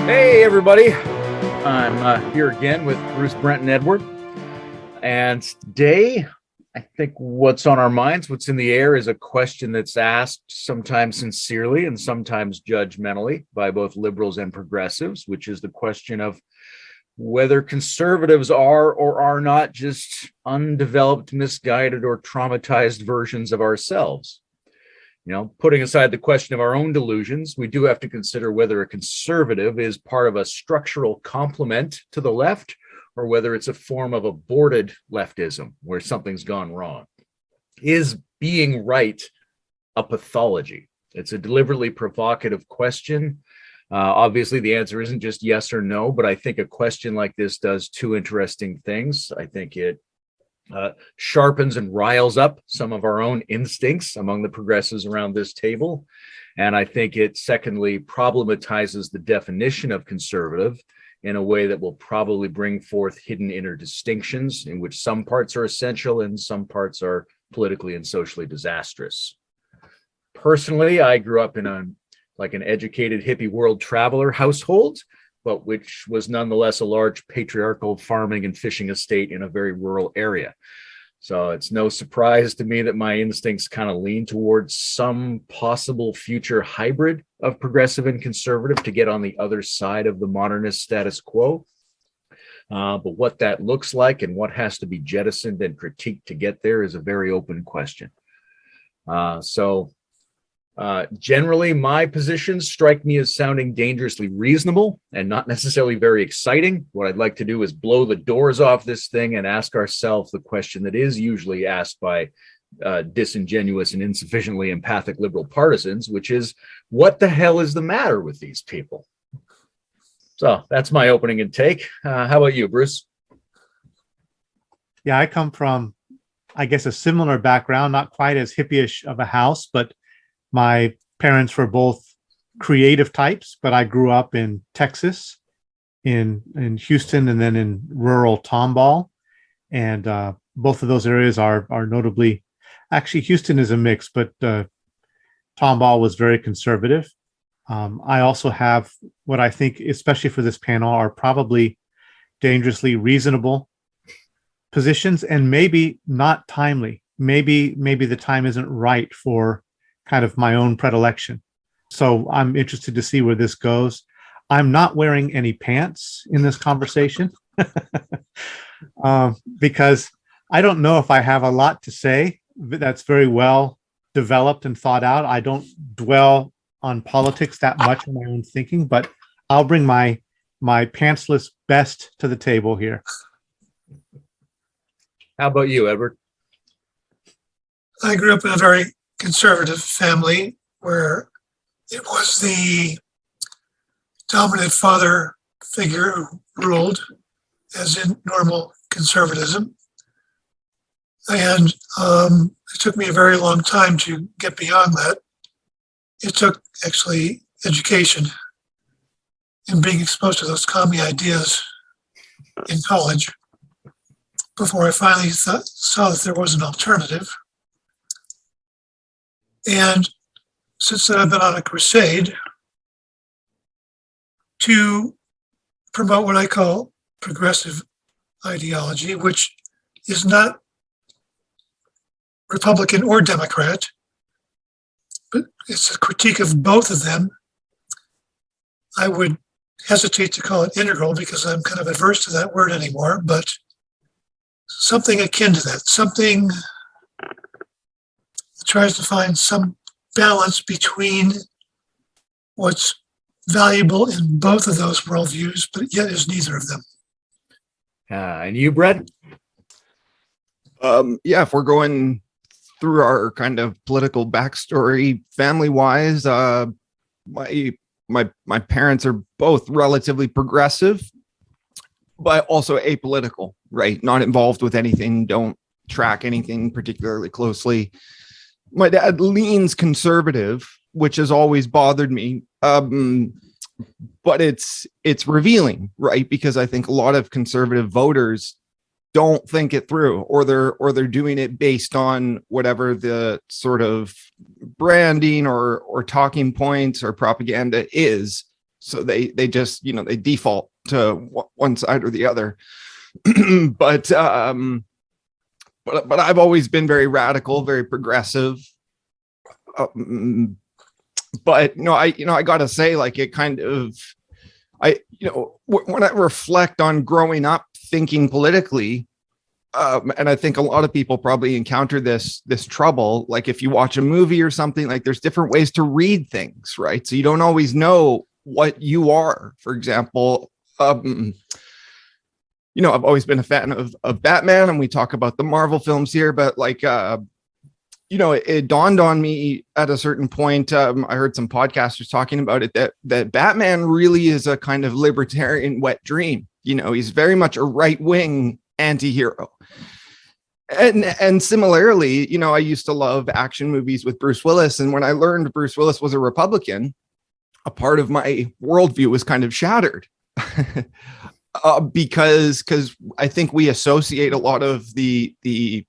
Hey, everybody. I'm here again with Bruce, Brent, and Edward. And today, I think what's on our minds, what's in the air, is a question that's asked sometimes sincerely and sometimes judgmentally by both liberals and progressives, which is the question of whether conservatives are or are not just undeveloped, misguided, or traumatized versions of ourselves. You know, putting aside the question of our own delusions, we do have to consider whether a conservative is part of a structural complement to the left or whether it's a form of aborted leftism where something's gone wrong. Is being right a pathology? It's a deliberately provocative question. Obviously, the answer isn't just yes or no, but I think a question like this does two interesting things. I think it sharpens and riles up some of our own instincts among the progressives around this table. And I think it, secondly, problematizes the definition of conservative in a way that will probably bring forth hidden inner distinctions in which some parts are essential and some parts are politically and socially disastrous. Personally, I grew up in an educated hippie world traveler household, but which was nonetheless a large patriarchal farming and fishing estate in a very rural area. So it's no surprise to me that my instincts kind of lean towards some possible future hybrid of progressive and conservative to get on the other side of the modernist status quo. But what that looks like and what has to be jettisoned and critiqued to get there is a very open question. Generally, my positions strike me as sounding dangerously reasonable and not necessarily very exciting. What I'd like to do is blow the doors off this thing and ask ourselves the question that is usually asked by disingenuous and insufficiently empathic liberal partisans, which is, what the hell is the matter with these people? So that's my opening and take. How about you, Bruce? Yeah, I come from, I guess, a similar background, not quite as hippie-ish of a house, but my parents were both creative types, but I grew up in Texas, in Houston, and then in rural Tomball. And both of those areas are notably, actually, Houston is a mix, but Tomball was very conservative. I also have what I think, especially for this panel, are probably dangerously reasonable positions and maybe not timely. Maybe the time isn't right for kind of my own predilection. So I'm interested to see where this goes. I'm not wearing any pants in this conversation because I don't know if I have a lot to say that's very well developed and thought out. I don't dwell on politics that much in my own thinking, but I'll bring my pantsless best to the table here. How about you, Edward? I grew up in a very conservative family where it was the dominant father figure who ruled, as in normal conservatism. And it took me a very long time to get beyond that. It took actually education and being exposed to those commie ideas in college before I finally saw that there was an alternative. And since then, I've been on a crusade to promote what I call progressive ideology, which is not Republican or Democrat, but it's a critique of both of them. I would hesitate to call it integral because I'm kind of adverse to that word anymore, but something akin to that, something tries to find some balance between what's valuable in both of those worldviews, but yet is neither of them. And you, Brent? If we're going through our kind of political backstory, family-wise, my parents are both relatively progressive, but also apolitical, right? Not involved with anything, don't track anything particularly closely. My dad leans conservative, which has always bothered me. But it's revealing, right? Because I think a lot of conservative voters don't think it through, or they're doing it based on whatever the sort of branding or talking points or propaganda is. So they just, they default to one side or the other. but I've always been very radical, very progressive. But I gotta say, like, it kind of, when I reflect on growing up thinking politically, and I think a lot of people probably encounter this trouble. Like, if you watch a movie or something, like, there's different ways to read things, right? So you don't always know what you are. For example, I've always been a fan of Batman, and we talk about the Marvel films here, but like, it dawned on me at a certain point. I heard some podcasters talking about it, that Batman really is a kind of libertarian wet dream. He's very much a right-wing anti-hero. And similarly, I used to love action movies with Bruce Willis. And when I learned Bruce Willis was a Republican, a part of my worldview was kind of shattered. Because I think we associate a lot of the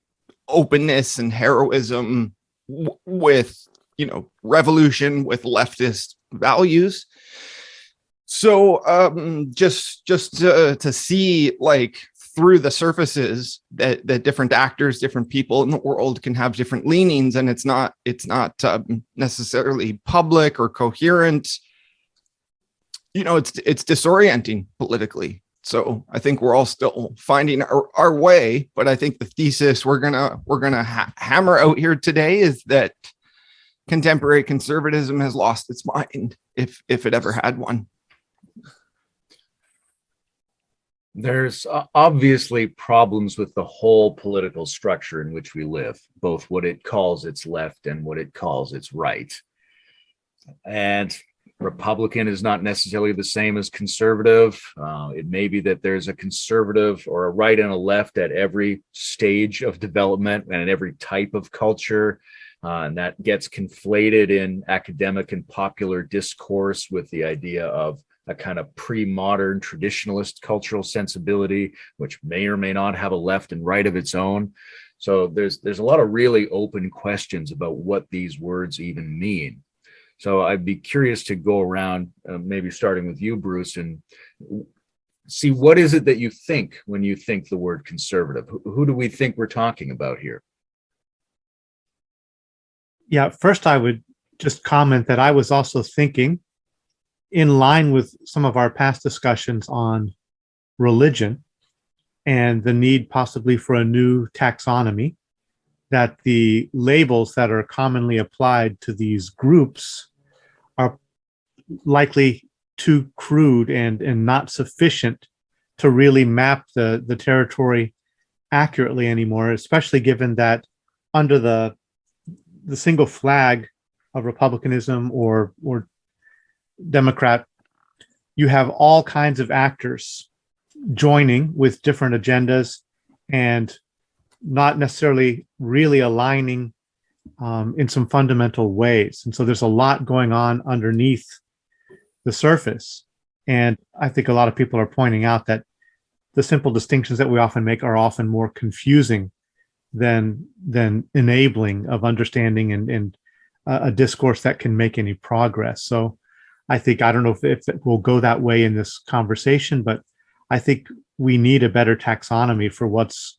openness and heroism with, revolution, with leftist values. So just to see, like, through the surfaces that different actors, different people in the world can have different leanings, and it's not necessarily public or coherent. It's disorienting politically. So I think we're all still finding our way, but I think the thesis we're gonna hammer out here today is that contemporary conservatism has lost its mind, if it ever had one. There's obviously problems with the whole political structure in which we live, both what it calls its left and what it calls its right. And Republican is not necessarily the same as conservative. It may be that there's a conservative or a right and a left at every stage of development and in every type of culture. And that gets conflated in academic and popular discourse with the idea of a kind of pre-modern traditionalist cultural sensibility, which may or may not have a left and right of its own. So there's a lot of really open questions about what these words even mean. So I'd be curious to go around, maybe starting with you, Bruce, and see, what is it that you think when you think the word conservative? Who do we think we're talking about here? Yeah, first I would just comment that I was also thinking, in line with some of our past discussions on religion and the need possibly for a new taxonomy, that the labels that are commonly applied to these groups are likely too crude and not sufficient to really map the territory accurately anymore, especially given that under the single flag of republicanism or Democrat, you have all kinds of actors joining with different agendas and not necessarily really aligning in some fundamental ways. And so there's a lot going on underneath the surface. And I think a lot of people are pointing out that the simple distinctions that we often make are often more confusing than enabling of understanding and a discourse that can make any progress. So I don't know if it will go that way in this conversation, but I think we need a better taxonomy for what's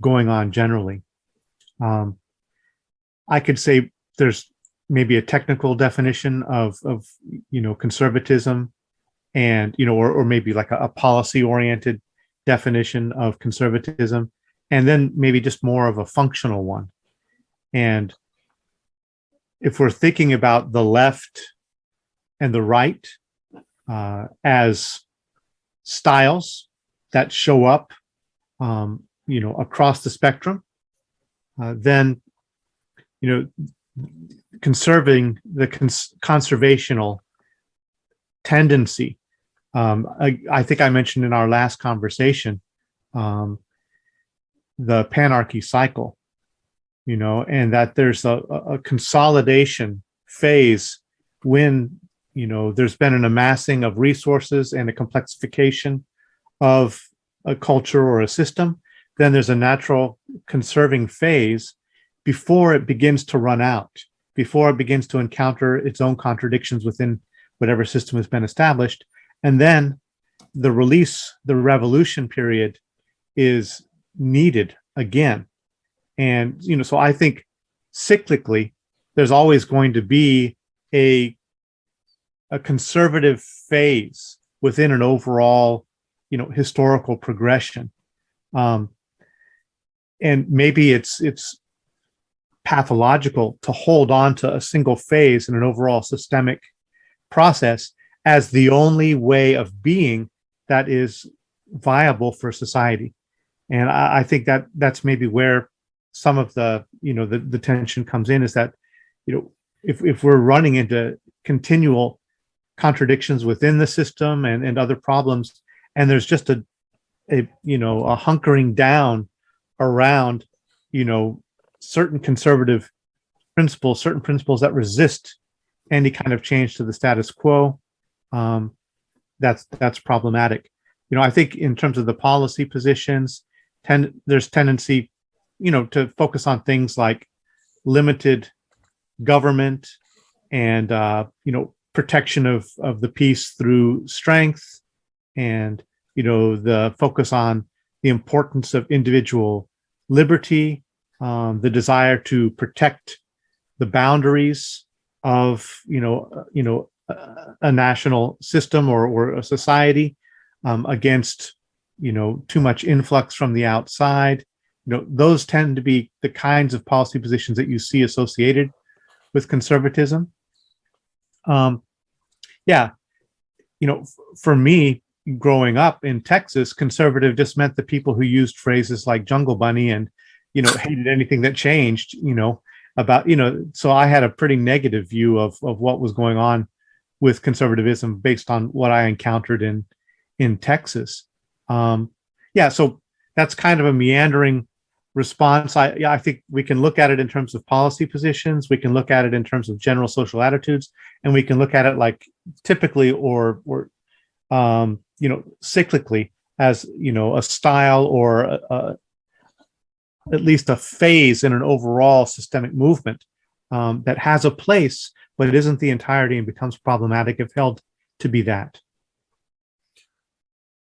going on generally. I could say there's maybe a technical definition of conservatism, and or maybe like a policy-oriented definition of conservatism, and then maybe just more of a functional one. And if we're thinking about the left and the right as styles that show up, across the spectrum, then, conserving the conservational tendency. I think I mentioned in our last conversation, the panarchy cycle, and that there's a consolidation phase when there's been an amassing of resources and a complexification of a culture or a system. Then there's a natural conserving phase before it begins to run out, before it begins to encounter its own contradictions within whatever system has been established. And then the revolution period is needed again. And, so I think cyclically, there's always going to be a conservative phase within an overall, historical progression. And maybe it's pathological to hold on to a single phase in an overall systemic process as the only way of being that is viable for society. And I think that that's maybe where some of the, the tension comes in, is that, if we're running into continual contradictions within the system and other problems, and there's just a hunkering down around, certain conservative principles, certain principles that resist any kind of change to the status quo, that's problematic. I think in terms of the policy positions, there's tendency, to focus on things like limited government and, protection of the peace through strength, and, the focus on the importance of individual liberty, the desire to protect the boundaries of, a national system or a society, against, too much influx from the outside. Those tend to be the kinds of policy positions that you see associated with conservatism. For me, growing up in Texas, conservative just meant the people who used phrases like jungle bunny and, hated anything that changed, about, so I had a pretty negative view of what was going on with conservatism based on what I encountered in Texas. So that's kind of a meandering response. I think we can look at it in terms of policy positions. We can look at it in terms of general social attitudes, and we can look at it like typically or cyclically as, a style or at least a phase in an overall systemic movement that has a place, but it isn't the entirety and becomes problematic if held to be that.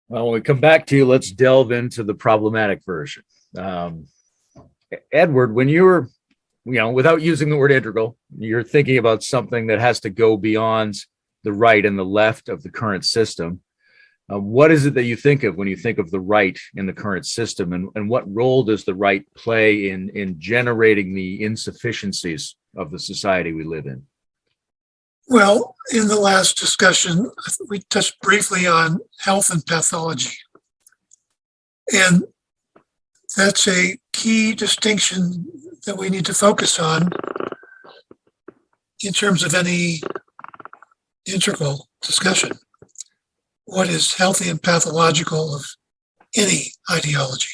Well, when we come back to you, let's delve into the problematic version. Edward, when you're, without using the word integral, you're thinking about something that has to go beyond the right and the left of the current system. What is it that you think of when you think of the right in the current system, and what role does the right play in generating the insufficiencies of the society we live in? Well, in the last discussion, we touched briefly on health and pathology. And that's a key distinction that we need to focus on in terms of any integral discussion. What is healthy and pathological of any ideology?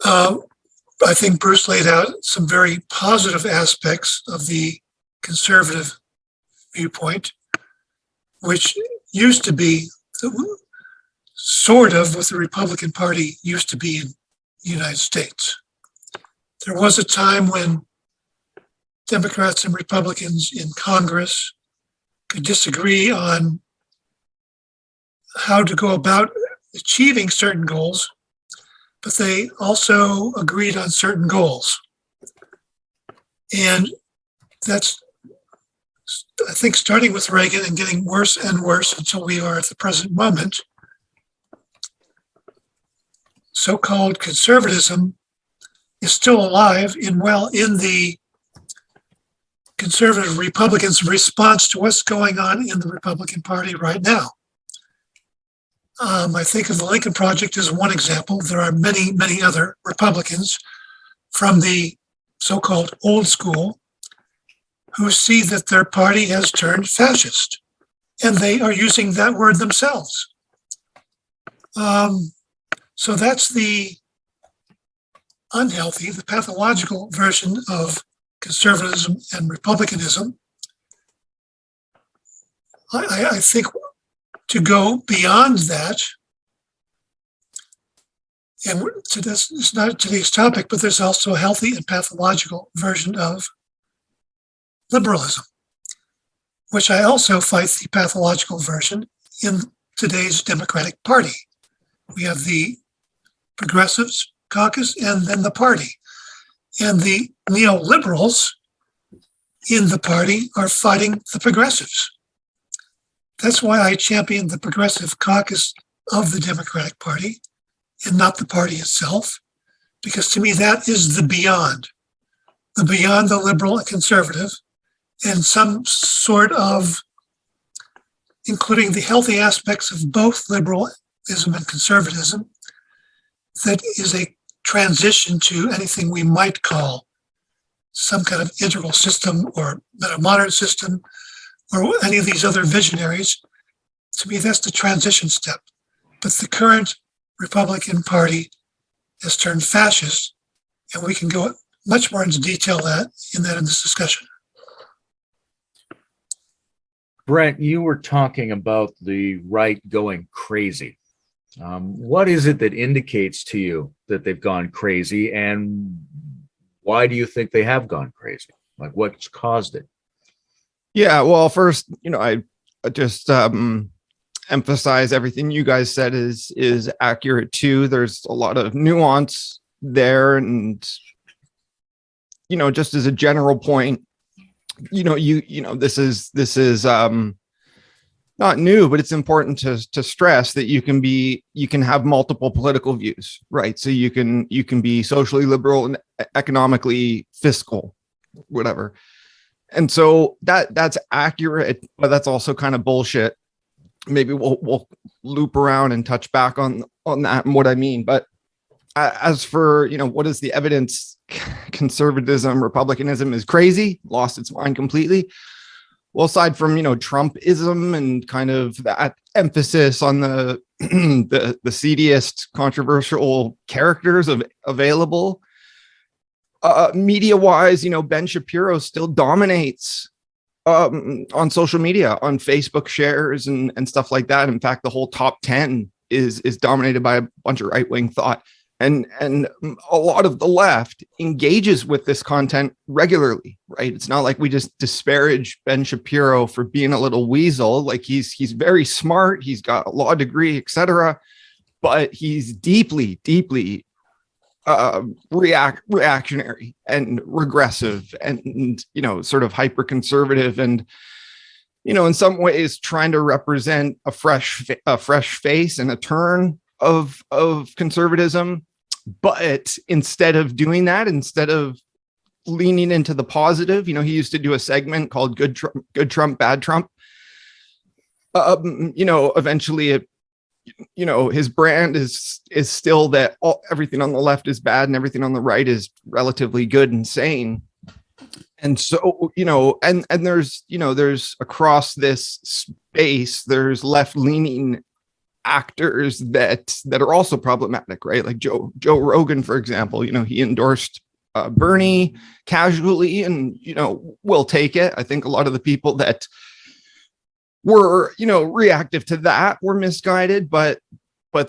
I think Bruce laid out some very positive aspects of the conservative viewpoint, which used to be sort of what the Republican Party used to be in the United States. There was a time when Democrats and Republicans in Congress could disagree on how to go about achieving certain goals, but they also agreed on certain goals. And that's, I think, starting with Reagan and getting worse and worse until we are at the present moment. So-called conservatism is still alive in the conservative Republicans' response to what's going on in the Republican Party right now. I think of the Lincoln Project as one example. There are many, many other Republicans from the so-called old school who see that their party has turned fascist, and they are using that word themselves. So that's the unhealthy, the pathological version of conservatism and republicanism. I think to go beyond that, and to this, it's not today's topic, but there's also a healthy and pathological version of liberalism. which I also fight the pathological version in today's Democratic Party. We have the Progressives caucus and then the party. And the neoliberals in the party are fighting the progressives. That's why I champion the progressive caucus of the Democratic Party and not the party itself, because to me that is the beyond the liberal and conservative, and some sort of including the healthy aspects of both liberalism and conservatism, that is a transition to anything we might call some kind of integral system or meta-modern system or any of these other visionaries. To me, that's the transition step. But the current Republican Party has turned fascist, and we can go much more into detail in this discussion. Brent, you were talking about the right going crazy. What is it that indicates to you that they've gone crazy, and why do you think they have gone crazy? Like, what's caused it? Yeah, well, first, I just emphasize everything you guys said is accurate too. There's a lot of nuance there, and just as a general point, this is not new, but it's important to stress that you can have multiple political views, right? So you can be socially liberal and economically fiscal, whatever. And so that's accurate, but that's also kind of bullshit. Maybe we'll loop around and touch back on that and what I mean. But as for, what is the evidence? Conservatism, republicanism is crazy, lost its mind completely. Well, aside from, Trumpism and kind of that emphasis on the the seediest controversial characters available, media-wise, Ben Shapiro still dominates on social media, on Facebook shares and stuff like that. In fact, the whole top 10 is dominated by a bunch of right-wing thought. And a lot of the left engages with this content regularly, right? It's not like we just disparage Ben Shapiro for being a little weasel. Like he's very smart, he's got a law degree, etc. But he's deeply reactionary and regressive, and sort of hyper conservative, and in some ways trying to represent a fresh face and a turn of conservatism. But instead of doing that, instead of leaning into the positive, he used to do a segment called Good Trump, Bad Trump. Eventually his brand is still that everything on the left is bad and everything on the right is relatively good and sane. And so, and there's across this space, there's left-leaning actors that are also problematic, right? Like Joe Rogan, for example, he endorsed Bernie casually, and we'll take it. I think a lot of the people that were reactive to that were misguided, but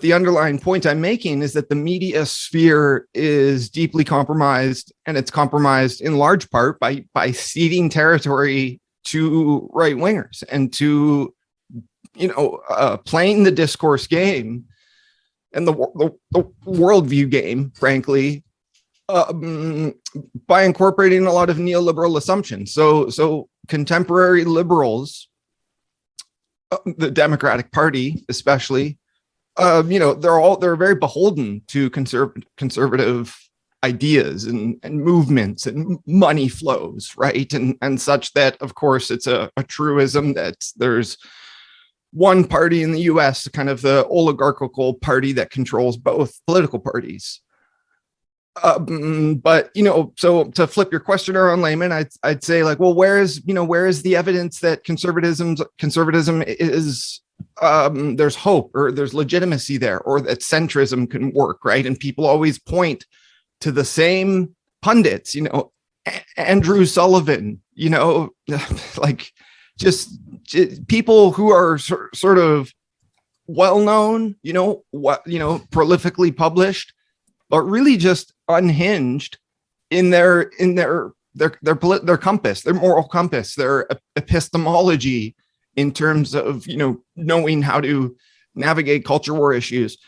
the underlying point I'm making is that the media sphere is deeply compromised, and it's compromised in large part by ceding territory to right wingers and to playing the discourse game and the worldview game, frankly, by incorporating a lot of neoliberal assumptions. So contemporary liberals, the Democratic Party especially, they're very beholden to conservative ideas and movements and money flows, right? And such that, of course, it's a truism that there's one party in the US, kind of the oligarchical party that controls both political parties. But so to flip your question around, Layman, I'd say, like, well, where is the evidence that conservatism is there's hope, or there's legitimacy there, or that centrism can work, right? And people always point to the same pundits, Andrew Sullivan, like just people who are sort of well-known, prolifically published, but really just unhinged in their their compass, their moral compass, their epistemology in terms of, knowing how to navigate culture war issues.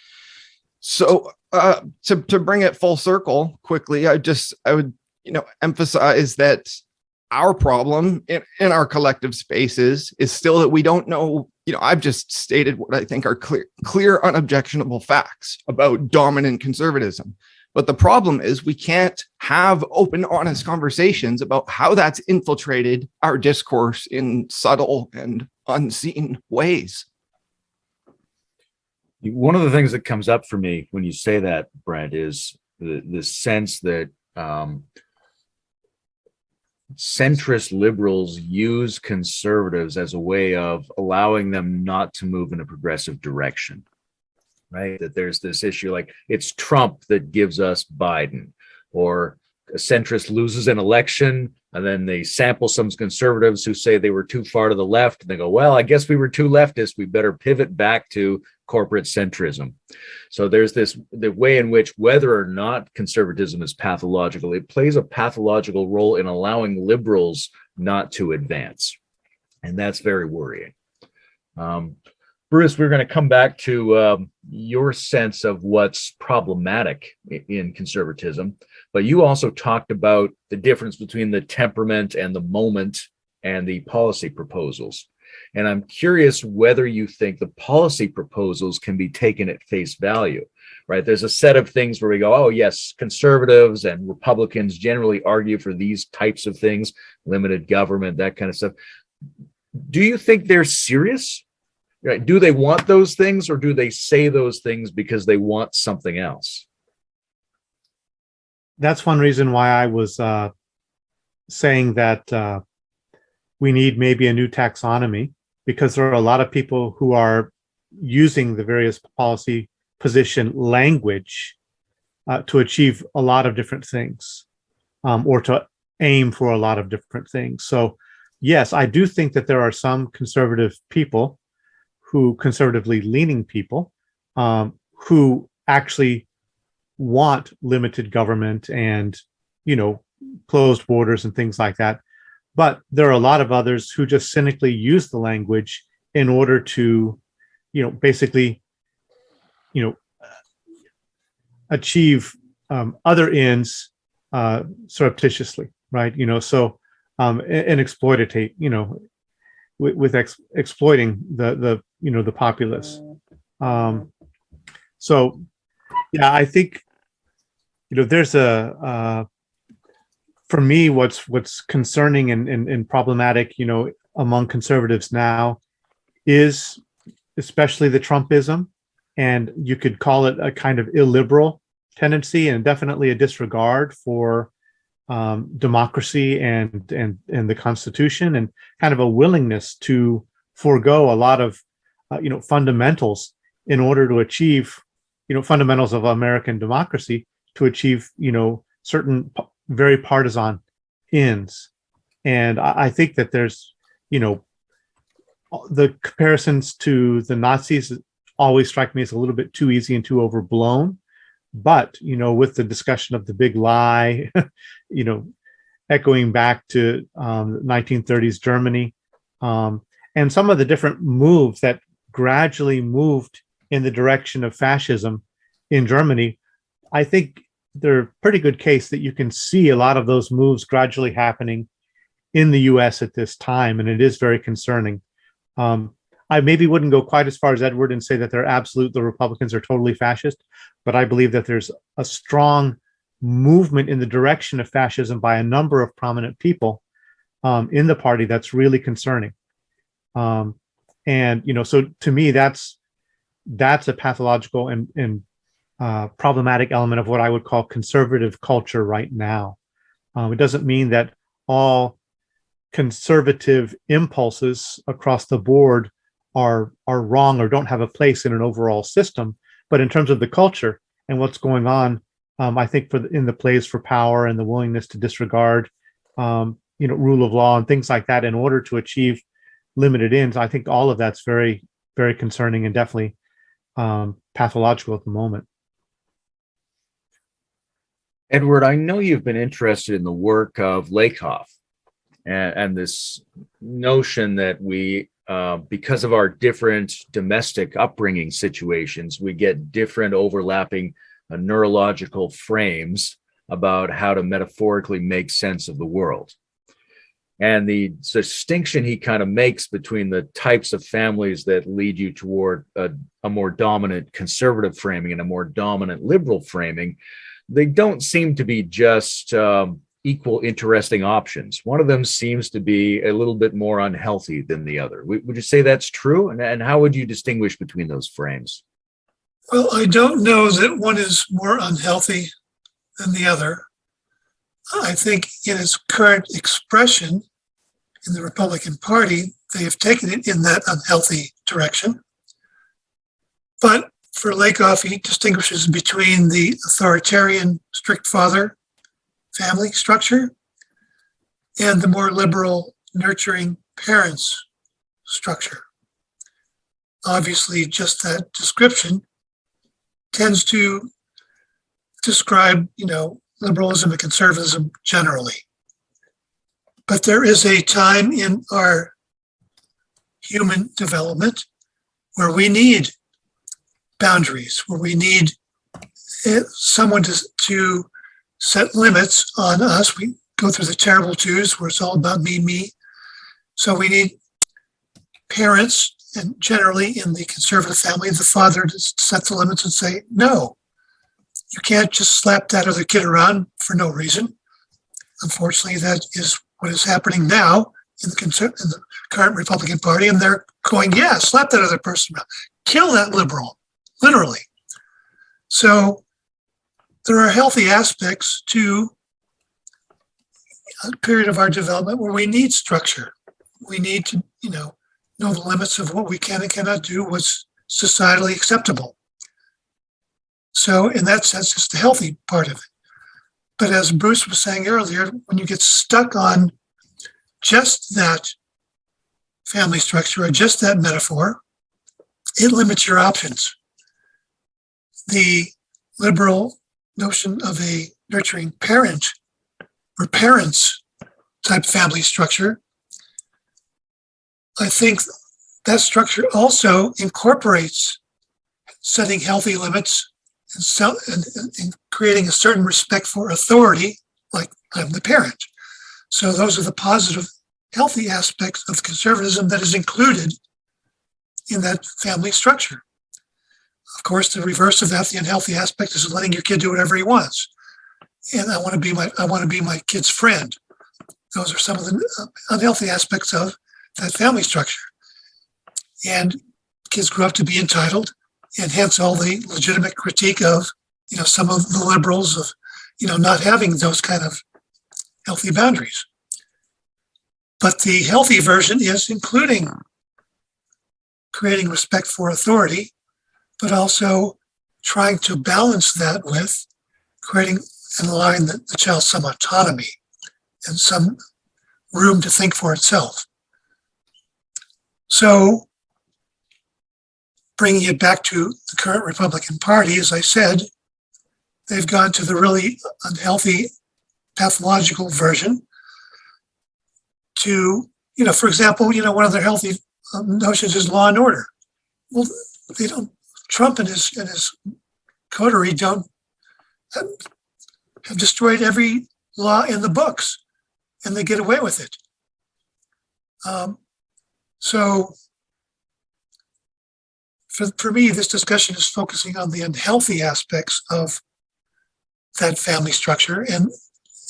So to bring it full circle quickly, I would emphasize that our problem in our collective spaces is still that we don't know. I've just stated what I think are clear, unobjectionable facts about dominant conservatism. But the problem is we can't have open, honest conversations about how that's infiltrated our discourse in subtle and unseen ways. One of the things that comes up for me when you say that, Brent, is the sense that centrist liberals use conservatives as a way of allowing them not to move in a progressive direction, right? That there's this issue like it's Trump that gives us Biden, or a centrist loses an election and then they sample some conservatives who say they were too far to the left, and they go, well, I guess we were too leftist, we better pivot back to corporate centrism. So there's the way in which, whether or not conservatism is pathological, it plays a pathological role in allowing liberals not to advance. And that's very worrying. Bruce, we're going to come back to your sense of what's problematic in conservatism, but you also talked about the difference between the temperament and the moment and the policy proposals. And I'm curious whether you think the policy proposals can be taken at face value, right? There's a set of things where we go, oh, yes, conservatives and Republicans generally argue for these types of things, limited government, that kind of stuff. Do you think they're serious? Right? Do they want those things, or do they say those things because they want something else? That's one reason why I was saying that we need maybe a new taxonomy, because there are a lot of people who are using the various policy position language to achieve a lot of different things, or to aim for a lot of different things. So yes, I do think that there are some conservatively leaning people who actually want limited government and, closed borders and things like that. But there are a lot of others who just cynically use the language in order to, basically, achieve other ends surreptitiously, right? And exploitate, with exploiting the populace. So, yeah, I think, there's for me, what's concerning and problematic, among conservatives now is especially the Trumpism, and you could call it a kind of illiberal tendency, and definitely a disregard for democracy and the Constitution, and kind of a willingness to forego a lot of fundamentals in order to achieve fundamentals of American democracy, to achieve certain very partisan ends. And I think that there's the comparisons to the Nazis always strike me as a little bit too easy and too overblown. But with the discussion of the big lie, echoing back to 1930s Germany, and some of the different moves that gradually moved in the direction of fascism in Germany, I think they're a pretty good case that you can see a lot of those moves gradually happening in the US at this time, and it is very concerning. I maybe wouldn't go quite as far as Edward and say that the Republicans are totally fascist, but I believe that there's a strong movement in the direction of fascism by a number of prominent people in the party that's really concerning. And so to me, that's a pathological and problematic element of what I would call conservative culture right now. It doesn't mean that all conservative impulses across the board are wrong or don't have a place in an overall system, but in terms of the culture and what's going on, I think in the plays for power and the willingness to disregard, rule of law and things like that in order to achieve limited ends, I think all of that's very, very concerning and definitely pathological at the moment. Edward, I know you've been interested in the work of Lakoff and this notion that we, because of our different domestic upbringing situations, we get different overlapping neurological frames about how to metaphorically make sense of the world. And the distinction he kind of makes between the types of families that lead you toward a more dominant conservative framing and a more dominant liberal framing, they don't seem to be just equal interesting options. One of them seems to be a little bit more unhealthy than the other. Would you say that's true? And how would you distinguish between those frames? Well, I don't know that one is more unhealthy than the other. I think in its current expression in the Republican Party, they have taken it in that unhealthy direction. But for Lakoff, he distinguishes between the authoritarian strict father family structure and the more liberal nurturing parents structure. Obviously, just that description tends to describe, liberalism and conservatism generally. But there is a time in our human development where we need boundaries, where we need someone to set limits on us. We go through the terrible twos where it's all about me, me. So we need parents, and generally in the conservative family, the father to set the limits and say, no, you can't just slap that other kid around for no reason. Unfortunately, that is what is happening now in the current Republican Party. And they're going, yeah, slap that other person around. Kill that liberal, literally. So there are healthy aspects to a period of our development where we need structure. We need to, know the limits of what we can and cannot do, what's societally acceptable. So in that sense, it's the healthy part of it. But as Bruce was saying earlier, when you get stuck on just that family structure or just that metaphor, it limits your options. The liberal notion of a nurturing parent or parents type family structure, I think that structure also incorporates setting healthy limits and creating a certain respect for authority, like I'm the parent. So those are the positive, healthy aspects of conservatism that is included in that family structure. Of course, the reverse of that, the unhealthy aspect, is letting your kid do whatever he wants. And I want to be my kid's friend. Those are some of the unhealthy aspects of that family structure. And kids grow up to be entitled, and hence all the legitimate critique of, some of the liberals of, not having those kind of healthy boundaries. But the healthy version is including creating respect for authority, but also trying to balance that with creating and allowing the child some autonomy and some room to think for itself. So bringing it back to the current Republican Party, as I said, they've gone to the really unhealthy pathological version to, for example, one of their healthy notions is law and order. Well, they don't, Trump and his coterie don't have destroyed every law in the books, and they get away with it. So for me, this discussion is focusing on the unhealthy aspects of that family structure, and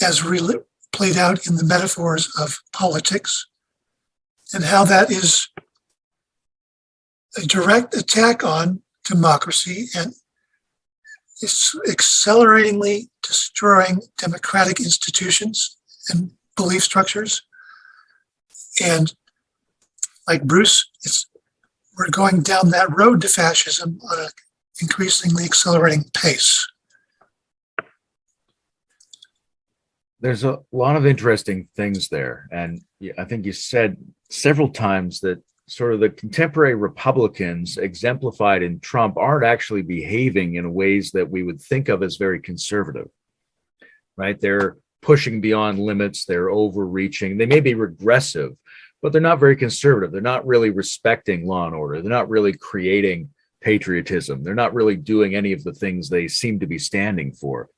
as really played out in the metaphors of politics, and how that is a direct attack on democracy and is acceleratingly destroying democratic institutions and belief structures. And like Bruce, we're going down that road to fascism on an increasingly accelerating pace. There's a lot of interesting things there. And I think you said several times that sort of the contemporary Republicans exemplified in Trump aren't actually behaving in ways that we would think of as very conservative. right? They're pushing beyond limits, they're overreaching, they may be regressive, but they're not very conservative. They're not really respecting law and order. They're not really creating patriotism. They're not really doing any of the things they seem to be standing for.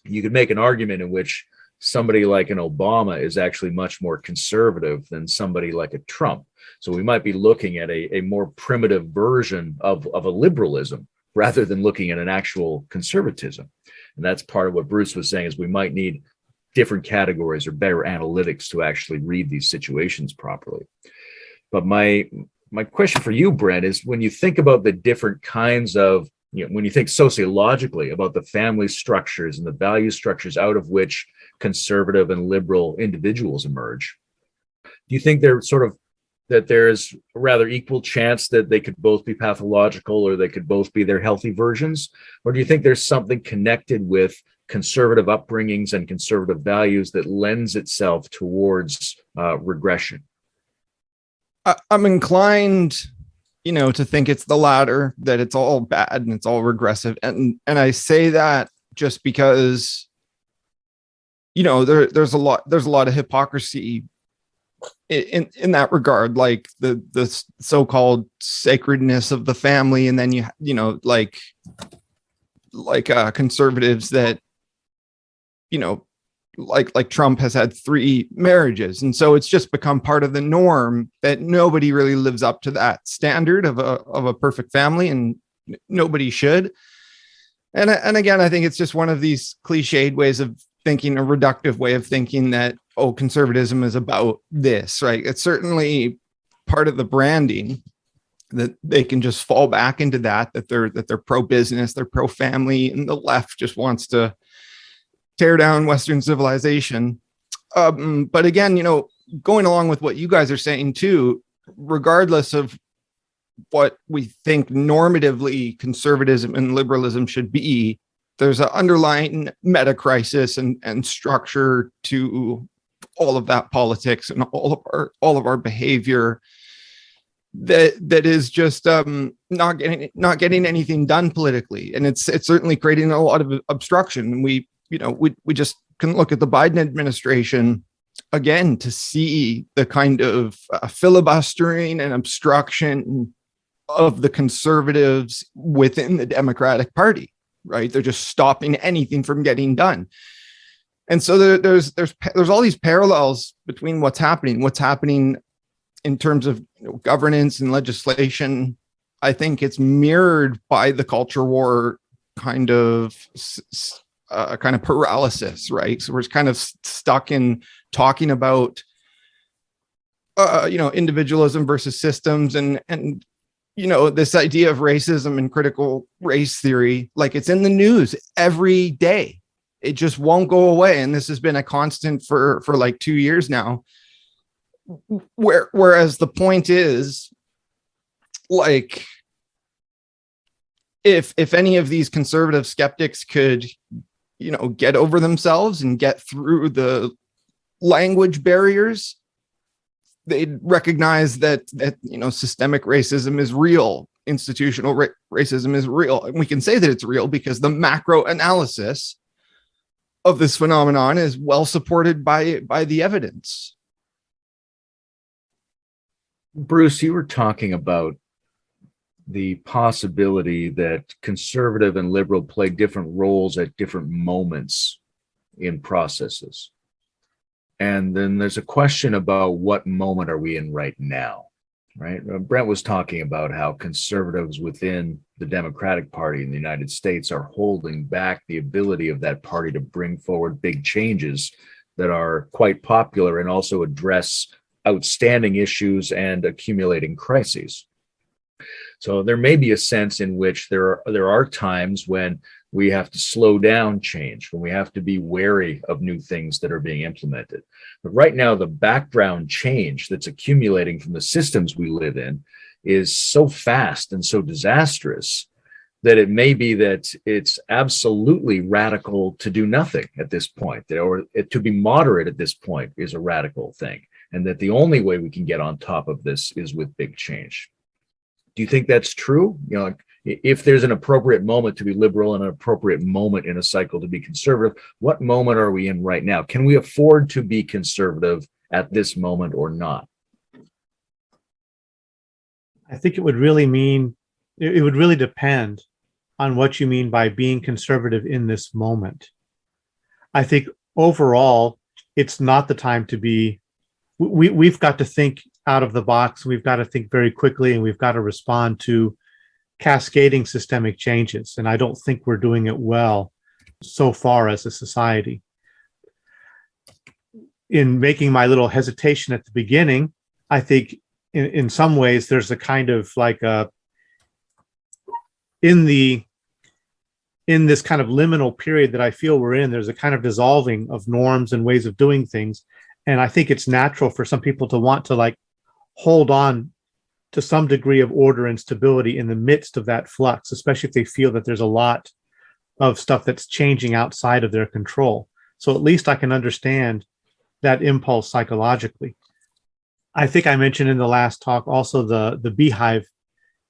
You could make an argument in which somebody like an Obama is actually much more conservative than somebody like a Trump. So we might be looking at a more primitive version of a liberalism rather than looking at an actual conservatism. And that's part of what Bruce was saying, is we might need different categories or better analytics to actually read these situations properly. But my question for you, Brent, is when you think about the different kinds of, when you think sociologically about the family structures and the value structures out of which conservative and liberal individuals emerge, do you think they're sort of that there's a rather equal chance that they could both be pathological or they could both be their healthy versions? Or do you think there's something connected with conservative upbringings and conservative values that lends itself towards regression? I'm inclined, to think it's the latter, that it's all bad and it's all regressive. And I say that just because, there's a lot of hypocrisy in that regard, like the so-called sacredness of the family. And then like conservatives that, like Trump has had 3 marriages. And so it's just become part of the norm that nobody really lives up to that standard of a perfect family, and nobody should. And again, I think it's just one of these cliched ways of thinking, a reductive way of thinking that, conservatism is about this, right? It's certainly part of the branding that they can just fall back into that they're pro-business, they're pro-family, and the left just wants to tear down Western civilization. But again, going along with what you guys are saying too, regardless of what we think normatively conservatism and liberalism should be, there's an underlying meta crisis and structure to all of that politics and all of our behavior that is just not getting anything done politically, and it's certainly creating a lot of obstruction. And we just can look at the Biden administration again to see the kind of filibustering and obstruction of the conservatives within the Democratic Party, right? They're just stopping anything from getting done. And so there's all these parallels between what's happening in terms of governance and legislation. I think it's mirrored by the culture war kind of paralysis, right? So we're kind of stuck in talking about, individualism versus systems, and this idea of racism and critical race theory, like it's in the news every day. It just won't go away, and this has been a constant for like 2 years now. Whereas the point is, like, if any of these conservative skeptics could get over themselves and get through the language barriers, they'd recognize that systemic racism is real, institutional racism is real. And we can say that it's real because the macro analysis of this phenomenon is well supported by the evidence. Bruce, you were talking about the possibility that conservative and liberal play different roles at different moments in processes. And then there's a question about what moment are we in right now, right? Brent was talking about how conservatives within the Democratic Party in the United States are holding back the ability of that party to bring forward big changes that are quite popular and also address outstanding issues and accumulating crises. So there may be a sense in which there are times when we have to slow down change, when we have to be wary of new things that are being implemented. But right now, the background change that's accumulating from the systems we live in is so fast and so disastrous that it may be that it's absolutely radical to do nothing at this point, or to be moderate at this point is a radical thing, and that the only way we can get on top of this is with big change. Do you think that's true? Like, if there's an appropriate moment to be liberal and an appropriate moment in a cycle to be conservative, what moment are we in right now? Can we afford to be conservative at this moment or not? I think it would really depend on what you mean by being conservative in this moment. I think overall, it's not the time to be, we've got to think out of the box. We've got to think very quickly, and we've got to respond to cascading systemic changes. And I don't think we're doing it well so far as a society. In making my little hesitation at the beginning, I think in some ways there's a kind of like in this kind of liminal period that I feel we're in, there's a kind of dissolving of norms and ways of doing things. And I think it's natural for some people to want to like hold on to some degree of order and stability in the midst of that flux, especially if they feel that there's a lot of stuff that's changing outside of their control. So at least I can understand that impulse psychologically. I think I mentioned in the last talk also the beehive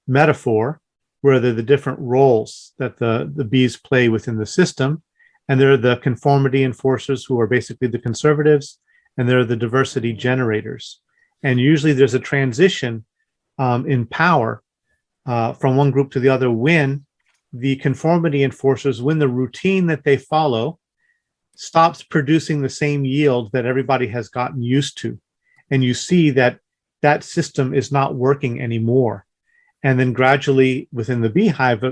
metaphor, where they're the different roles that the bees play within the system. And there are the conformity enforcers, who are basically the conservatives, and there are the diversity generators. And usually there's a transition in power from one group to the other when the conformity enforcers, when the routine that they follow stops producing the same yield that everybody has gotten used to. And you see that that system is not working anymore. And then gradually within the beehive,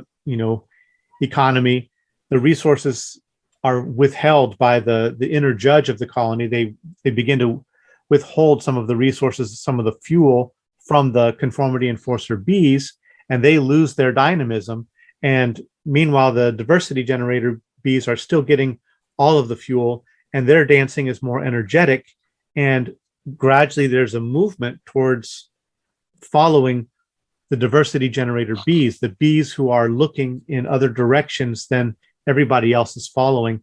economy, the resources are withheld by the inner judge of the colony. They begin to withhold some of the resources, some of the fuel from the conformity enforcer bees, and they lose their dynamism. And meanwhile, the diversity generator bees are still getting all of the fuel, and their dancing is more energetic. And gradually there's a movement towards following the diversity generator bees, the bees who are looking in other directions than everybody else is following,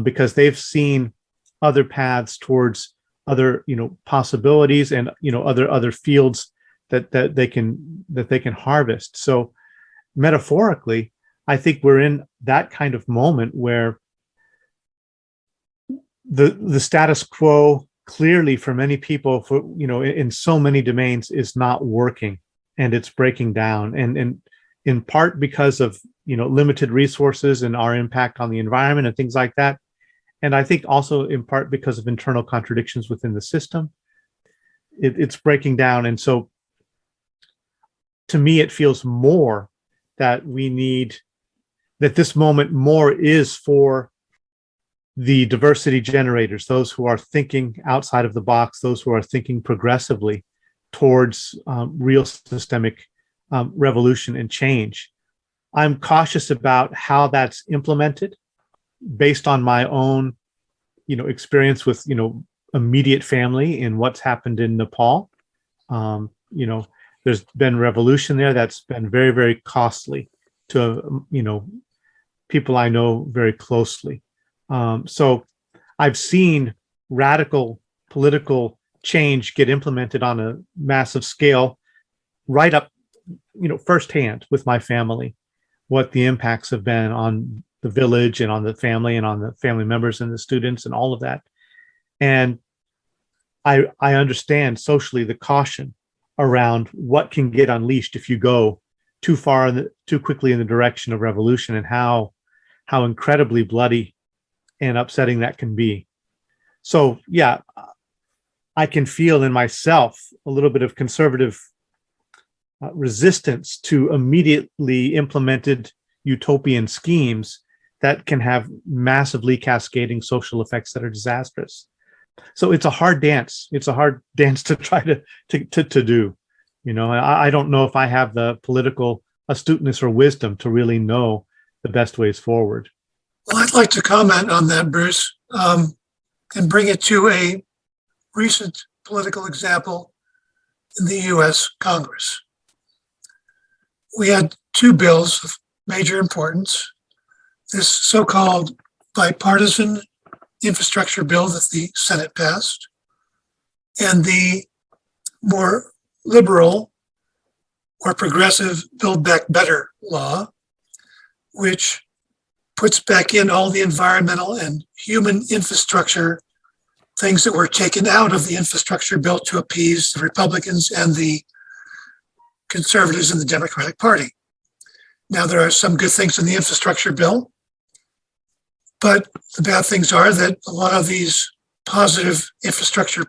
because they've seen other paths towards other possibilities and other fields that they can harvest. So metaphorically, I think we're in that kind of moment where the status quo clearly for many people, in so many domains, is not working, and it's breaking down, and in part because of limited resources and our impact on the environment and things like that. And I think also in part because of internal contradictions within the system, it's breaking down. And so to me, it feels more that this moment more is for the diversity generators, those who are thinking outside of the box, those who are thinking progressively towards real systemic revolution and change. I'm cautious about how that's implemented based on my own, experience with, immediate family and what's happened in Nepal. There's been revolution there that's been very, very costly to, people I know very closely. So I've seen radical political change get implemented on a massive scale, right up, firsthand with my family, what the impacts have been on the village and on the family and on the family members and the students and all of that. And I understand socially the caution around what can get unleashed if you go too far too quickly in the direction of revolution, and how incredibly bloody and upsetting that can be. So yeah, I can feel in myself a little bit of conservative resistance to immediately implemented utopian schemes that can have massively cascading social effects that are disastrous. So it's a hard dance. It's a hard dance to try to do. I don't know if I have the political astuteness or wisdom to really know the best ways forward. Well, I'd like to comment on that, Bruce, and bring it to a recent political example in the US Congress. We had two bills of major importance. This so-called bipartisan infrastructure bill that the Senate passed, and the more liberal or progressive Build Back Better law, which puts back in all the environmental and human infrastructure things that were taken out of the infrastructure bill to appease the Republicans and the conservatives in the Democratic Party. Now, there are some good things in the infrastructure bill, but the bad things are that a lot of these positive infrastructure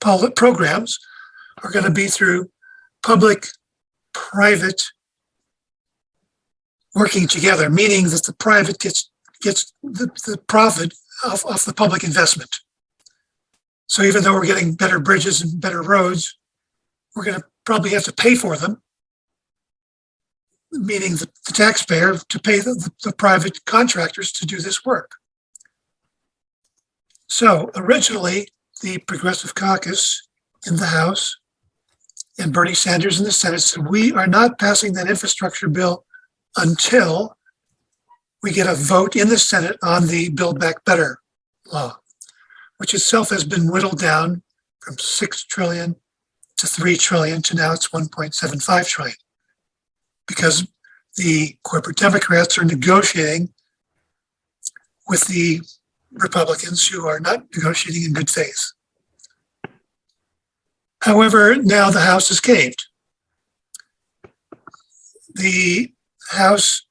programs are going to be through public-private working together, meaning that the private gets the profit of the public investment. So even though we're getting better bridges and better roads, we're going to probably have to pay for them, meaning the taxpayer to pay the private contractors to do this work. So originally, the Progressive Caucus in the House and Bernie Sanders in the Senate said, we are not passing that infrastructure bill until we get a vote in the Senate on the Build Back Better law, which itself has been whittled down from 6 trillion to 3 trillion to now it's 1.75 trillion, because the corporate Democrats are negotiating with the Republicans who are not negotiating in good faith. However, now the House has caved. The House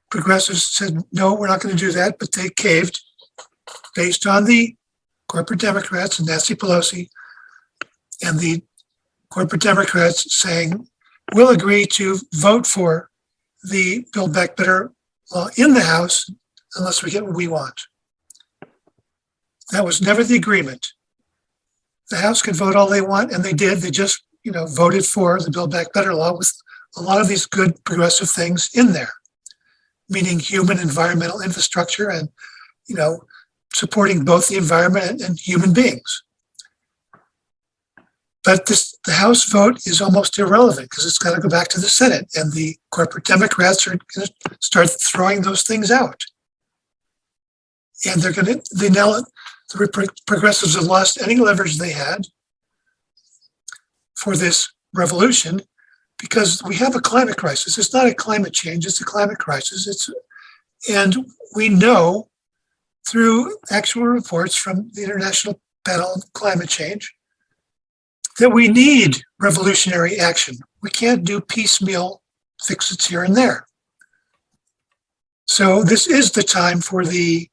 progressives said, no, we're not going to do that, but they caved based on the corporate Democrats and Nancy Pelosi and the corporate Democrats saying, we'll agree to vote for the Build Back Better law in the House unless we get what we want. That was never the agreement. The House could vote all they want, and they did. They just, voted for the Build Back Better law with a lot of these good progressive things in there, meaning human environmental infrastructure and, supporting both the environment and human beings. But the House vote is almost irrelevant because it's got to go back to the Senate, and the corporate Democrats are going to start throwing those things out. And the progressives have lost any leverage they had for this revolution because we have a climate crisis. It's not a climate change, it's a climate crisis. And we know through actual reports from the International Panel on Climate Change that we need revolutionary action. We can't do piecemeal fixes here and there. So this is the time for the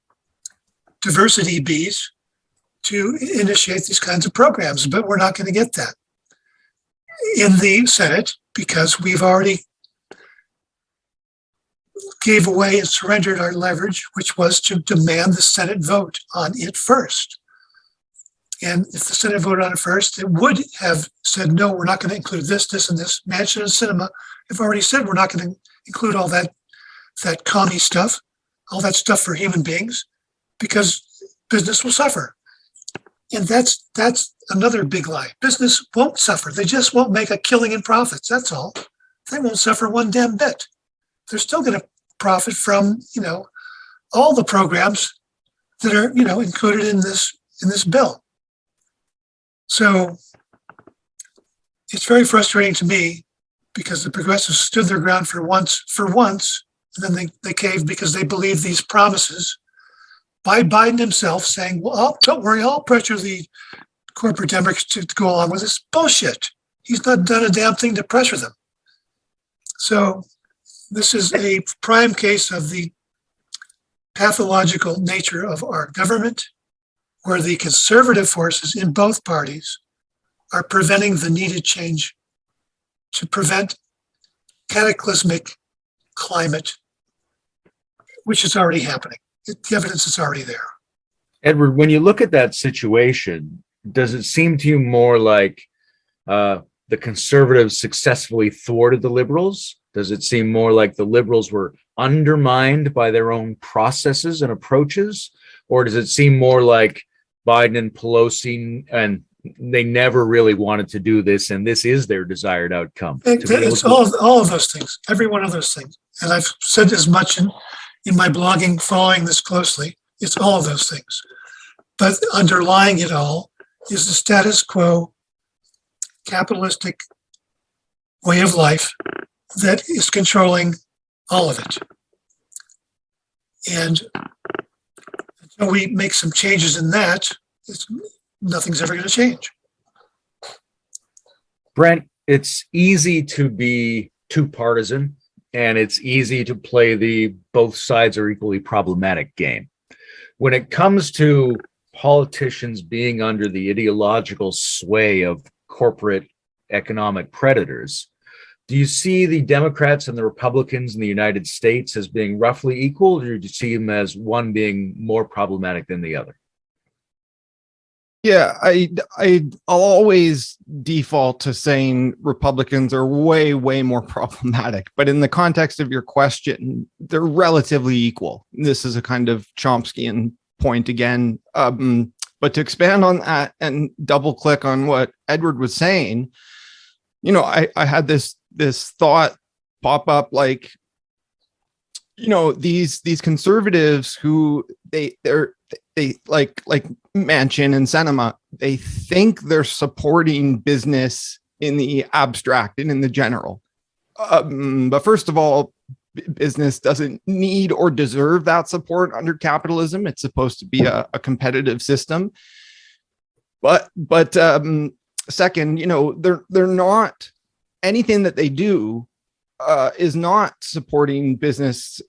diversity bees to initiate these kinds of programs, but we're not going to get that in the Senate because we've already gave away and surrendered our leverage, which was to demand the Senate vote on it first. And if the Senate voted on it first, it would have said, no, we're not going to include this, this, and this. Mansion and Cinema have already said we're not going to include all that commie stuff, all that stuff for human beings, because business will suffer. And that's another big lie. Business won't suffer. They just won't make a killing in profits. That's all. They won't suffer one damn bit. They're still going to profit from, all the programs that are, included in this bill. So it's very frustrating to me because the progressives stood their ground for once, and then they caved because they believed these promises by Biden himself saying, well, don't worry, I'll pressure the corporate Democrats to go along with this bullshit. He's not done a damn thing to pressure them. So this is a prime case of the pathological nature of our government, where the conservative forces in both parties are preventing the needed change to prevent cataclysmic climate, which is already happening. The evidence is already there. Edward, when you look at that situation, does it seem to you more like the conservatives successfully thwarted the liberals? Does it seem more like the liberals were undermined by their own processes and approaches? Or does it seem more like Biden and Pelosi and they never really wanted to do this and this is their desired outcome? It's all of those things, every one of those things. And I've said as much in my blogging following this closely. It's all of those things. But underlying it all is the status quo capitalistic way of life that is controlling all of it. And until we make some changes in that, nothing's ever going to change. Brent, it's easy to be too partisan, and it's easy to play the both sides are equally problematic game. When it comes to politicians being under the ideological sway of corporate economic predators, do you see the Democrats and the Republicans in the United States as being roughly equal, or do you see them as one being more problematic than the other? Yeah, I'll always default to saying Republicans are way, way more problematic. But in the context of your question, they're relatively equal. This is a kind of Chomskyan point again. But to expand on that and double click on what Edward was saying, I had this thought pop up, like, these conservatives who they like Manchin and Sinema, they think they're supporting business in the abstract and in the general. But first of all, business doesn't need or deserve that support under capitalism. It's supposed to be a competitive system. But second, they're not, anything that they do is not supporting business,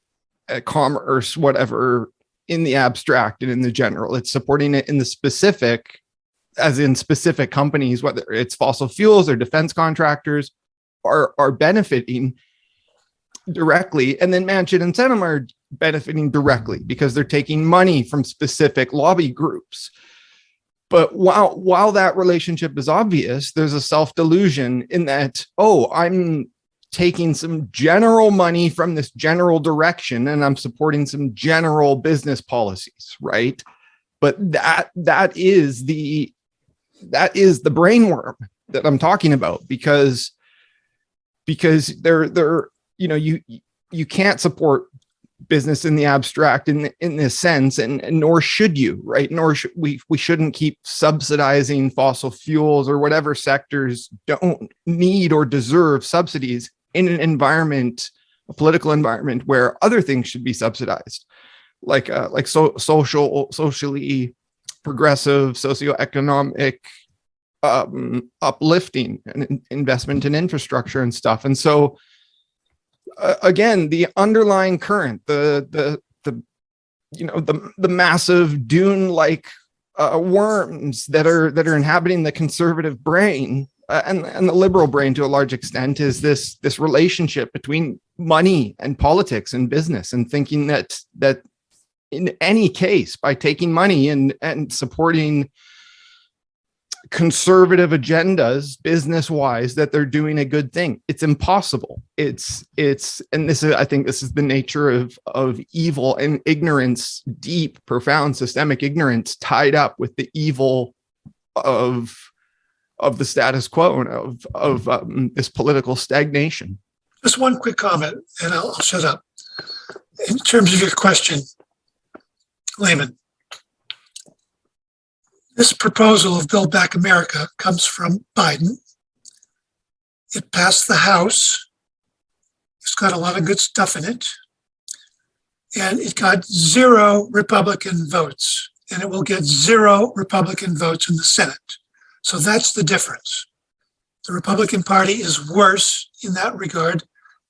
commerce, whatever, in the abstract and in the general. It's supporting it in the specific, as in specific companies, whether it's fossil fuels or defense contractors are benefiting directly. And then Manchin and Sinema are benefiting directly because they're taking money from specific lobby groups. But while that relationship is obvious, there's a self-delusion in that, I'm taking some general money from this general direction and I'm supporting some general business policies, right? But that is the brainworm that I'm talking about, because they're you can't support business in the abstract in this sense, and nor should you, right? Nor should we shouldn't keep subsidizing fossil fuels or whatever sectors don't need or deserve subsidies in an environment, a political environment where other things should be subsidized, like socially progressive, socioeconomic uplifting and investment in infrastructure and stuff. And so again, the underlying current, the massive dune-like worms that are inhabiting the conservative brain and the liberal brain to a large extent, is this relationship between money and politics and business, and thinking that in any case, by taking money and supporting conservative agendas business-wise, that they're doing a good thing. It's impossible. And I think this is the nature of evil and ignorance, deep, profound systemic ignorance tied up with the evil of the status quo and of this political stagnation. Just one quick comment, and I'll shut up. In terms of your question, Layman, this proposal of Build Back America comes from Biden. It passed the House. It's got a lot of good stuff in it. And it got 0 Republican votes. And it will get 0 Republican votes in the Senate. So that's the difference. The Republican Party is worse in that regard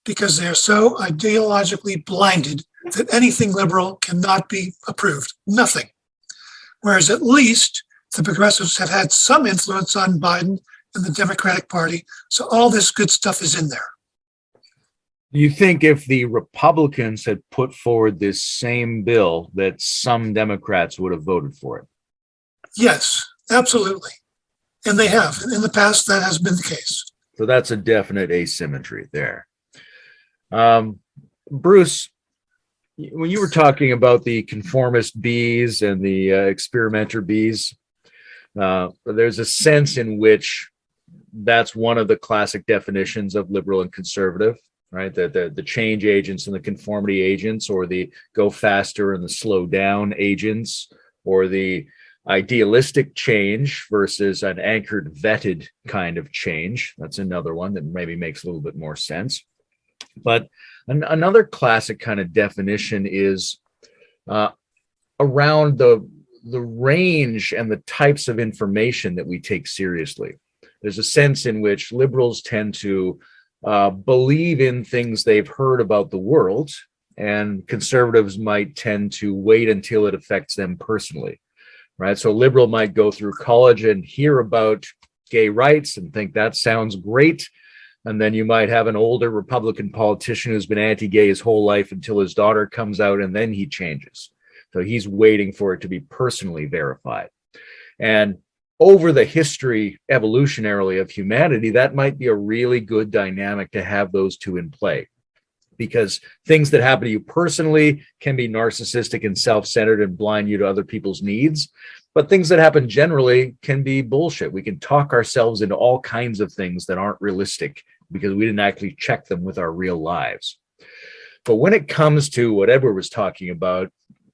because they're so ideologically blinded that anything liberal cannot be approved. Nothing. Whereas at least the progressives have had some influence on Biden and the Democratic Party. So all this good stuff is in there. Do you think if the Republicans had put forward this same bill, that some Democrats would have voted for it? Yes, absolutely. And they have. In the past, that has been the case. So that's a definite asymmetry there. Bruce, when you were talking about the conformist bees and the experimenter bees, there's a sense in which that's one of the classic definitions of liberal and conservative, right? The change agents and the conformity agents, or the go faster and the slow down agents, or the idealistic change versus an anchored, vetted kind of change. That's another one that maybe makes a little bit more sense. But another classic kind of definition is uh, around the range and the types of information that we take seriously. There's a sense in which liberals tend to believe in things they've heard about the world, and conservatives might tend to wait until it affects them personally, right? So a liberal might go through college and hear about gay rights and think that sounds great. And then you might have an older Republican politician who's been anti-gay his whole life until his daughter comes out, and then he changes. So he's waiting for it to be personally verified. And over the history, evolutionarily, of humanity, that might be a really good dynamic to have those two in play. Because things that happen to you personally can be narcissistic and self-centered and blind you to other people's needs. But things that happen generally can be bullshit. We can talk ourselves into all kinds of things that aren't realistic because we didn't actually check them with our real lives. But when it comes to what Edward was talking about,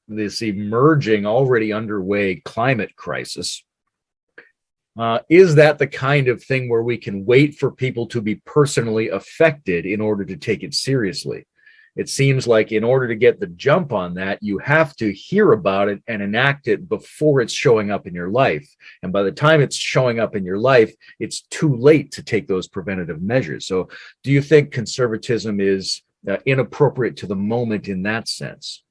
this emerging, already underway climate crisis, is that the kind of thing where we can wait for people to be personally affected in order to take it seriously? It seems like in order to get the jump on that, you have to hear about it and enact it before it's showing up in your life. And by the time it's showing up in your life, it's too late to take those preventative measures. So do you think conservatism is inappropriate to the moment in that sense?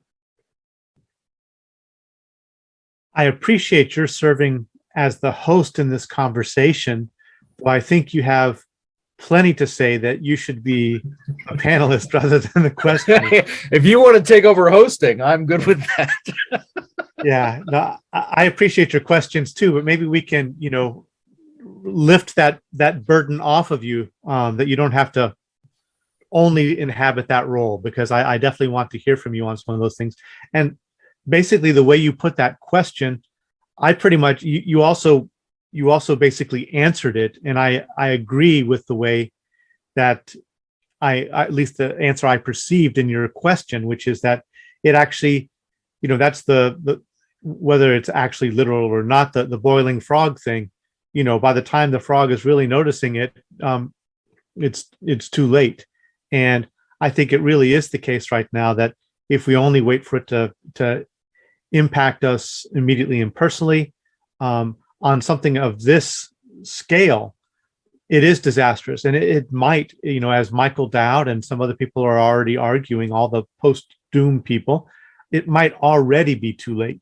I appreciate your serving as the host in this conversation. Well, I think you have plenty to say that you should be a panelist rather than the questioner. If you want to take over hosting, I'm good with that. Yeah, no, I appreciate your questions too, but maybe we can, lift that burden off of you, that you don't have to only inhabit that role, because I definitely want to hear from you on some of those things. And basically, the way you put that question, I pretty much you also basically answered it, and I agree with the way that at least the answer I perceived in your question, which is that it actually, that's the whether it's actually literal or not, the boiling frog thing. By the time the frog is really noticing it, it's too late. And I think it really is the case right now that if we only wait for it to impact us immediately and personally, on something of this scale, it is disastrous. And it might, as Michael Dowd and some other people are already arguing, all the post-doom people, it might already be too late.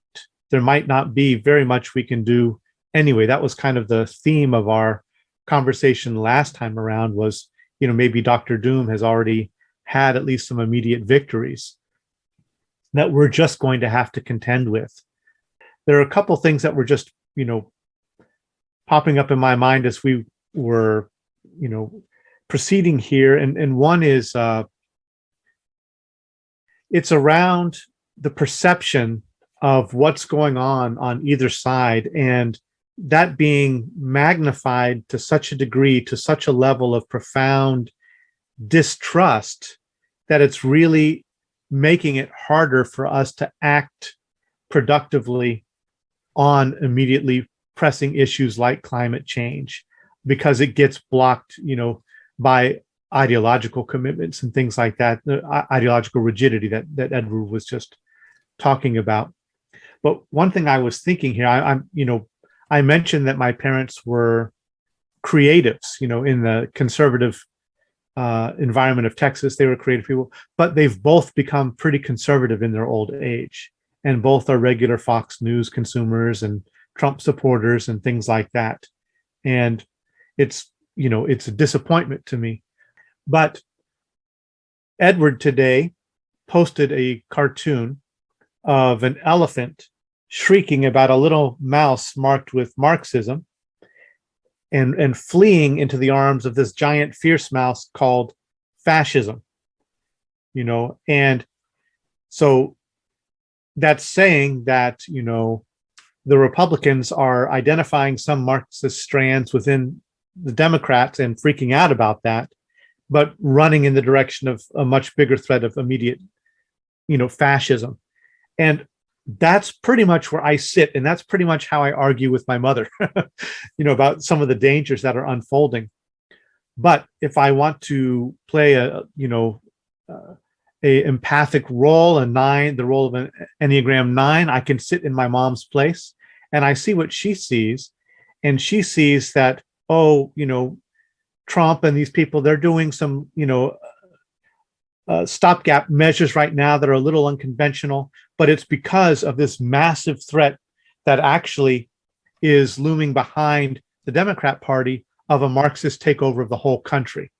There might not be very much we can do anyway. That was kind of the theme of our conversation last time around, was, maybe Dr. Doom has already had at least some immediate victories that we're just going to have to contend with. There are a couple things that were just, popping up in my mind as we were, proceeding here. And one is, it's around the perception of what's going on either side, and that being magnified to such a degree, to such a level of profound distrust, that it's really making it harder for us to act productively on immediately pressing issues like climate change, because it gets blocked, by ideological commitments and things like that, the ideological rigidity that Edward was just talking about. But one thing I was thinking here, I mentioned that my parents were creatives, in the conservative environment of Texas. They were creative people, but they've both become pretty conservative in their old age, and both are regular Fox News consumers and Trump supporters and things like that. And it's a disappointment to me. But Edward today posted a cartoon of an elephant shrieking about a little mouse marked with Marxism, and fleeing into the arms of this giant fierce mouse called fascism. And so that's saying that, the Republicans are identifying some Marxist strands within the Democrats and freaking out about that, but running in the direction of a much bigger threat of immediate, fascism. And that's pretty much where I sit. And that's pretty much how I argue with my mother, about some of the dangers that are unfolding. But if I want to play a empathic role, a 9, the role of an Enneagram 9. I can sit in my mom's place and I see what she sees. And she sees that, oh, Trump and these people, they're doing some, stopgap measures right now that are a little unconventional, but it's because of this massive threat that actually is looming behind the Democrat Party of a Marxist takeover of the whole country,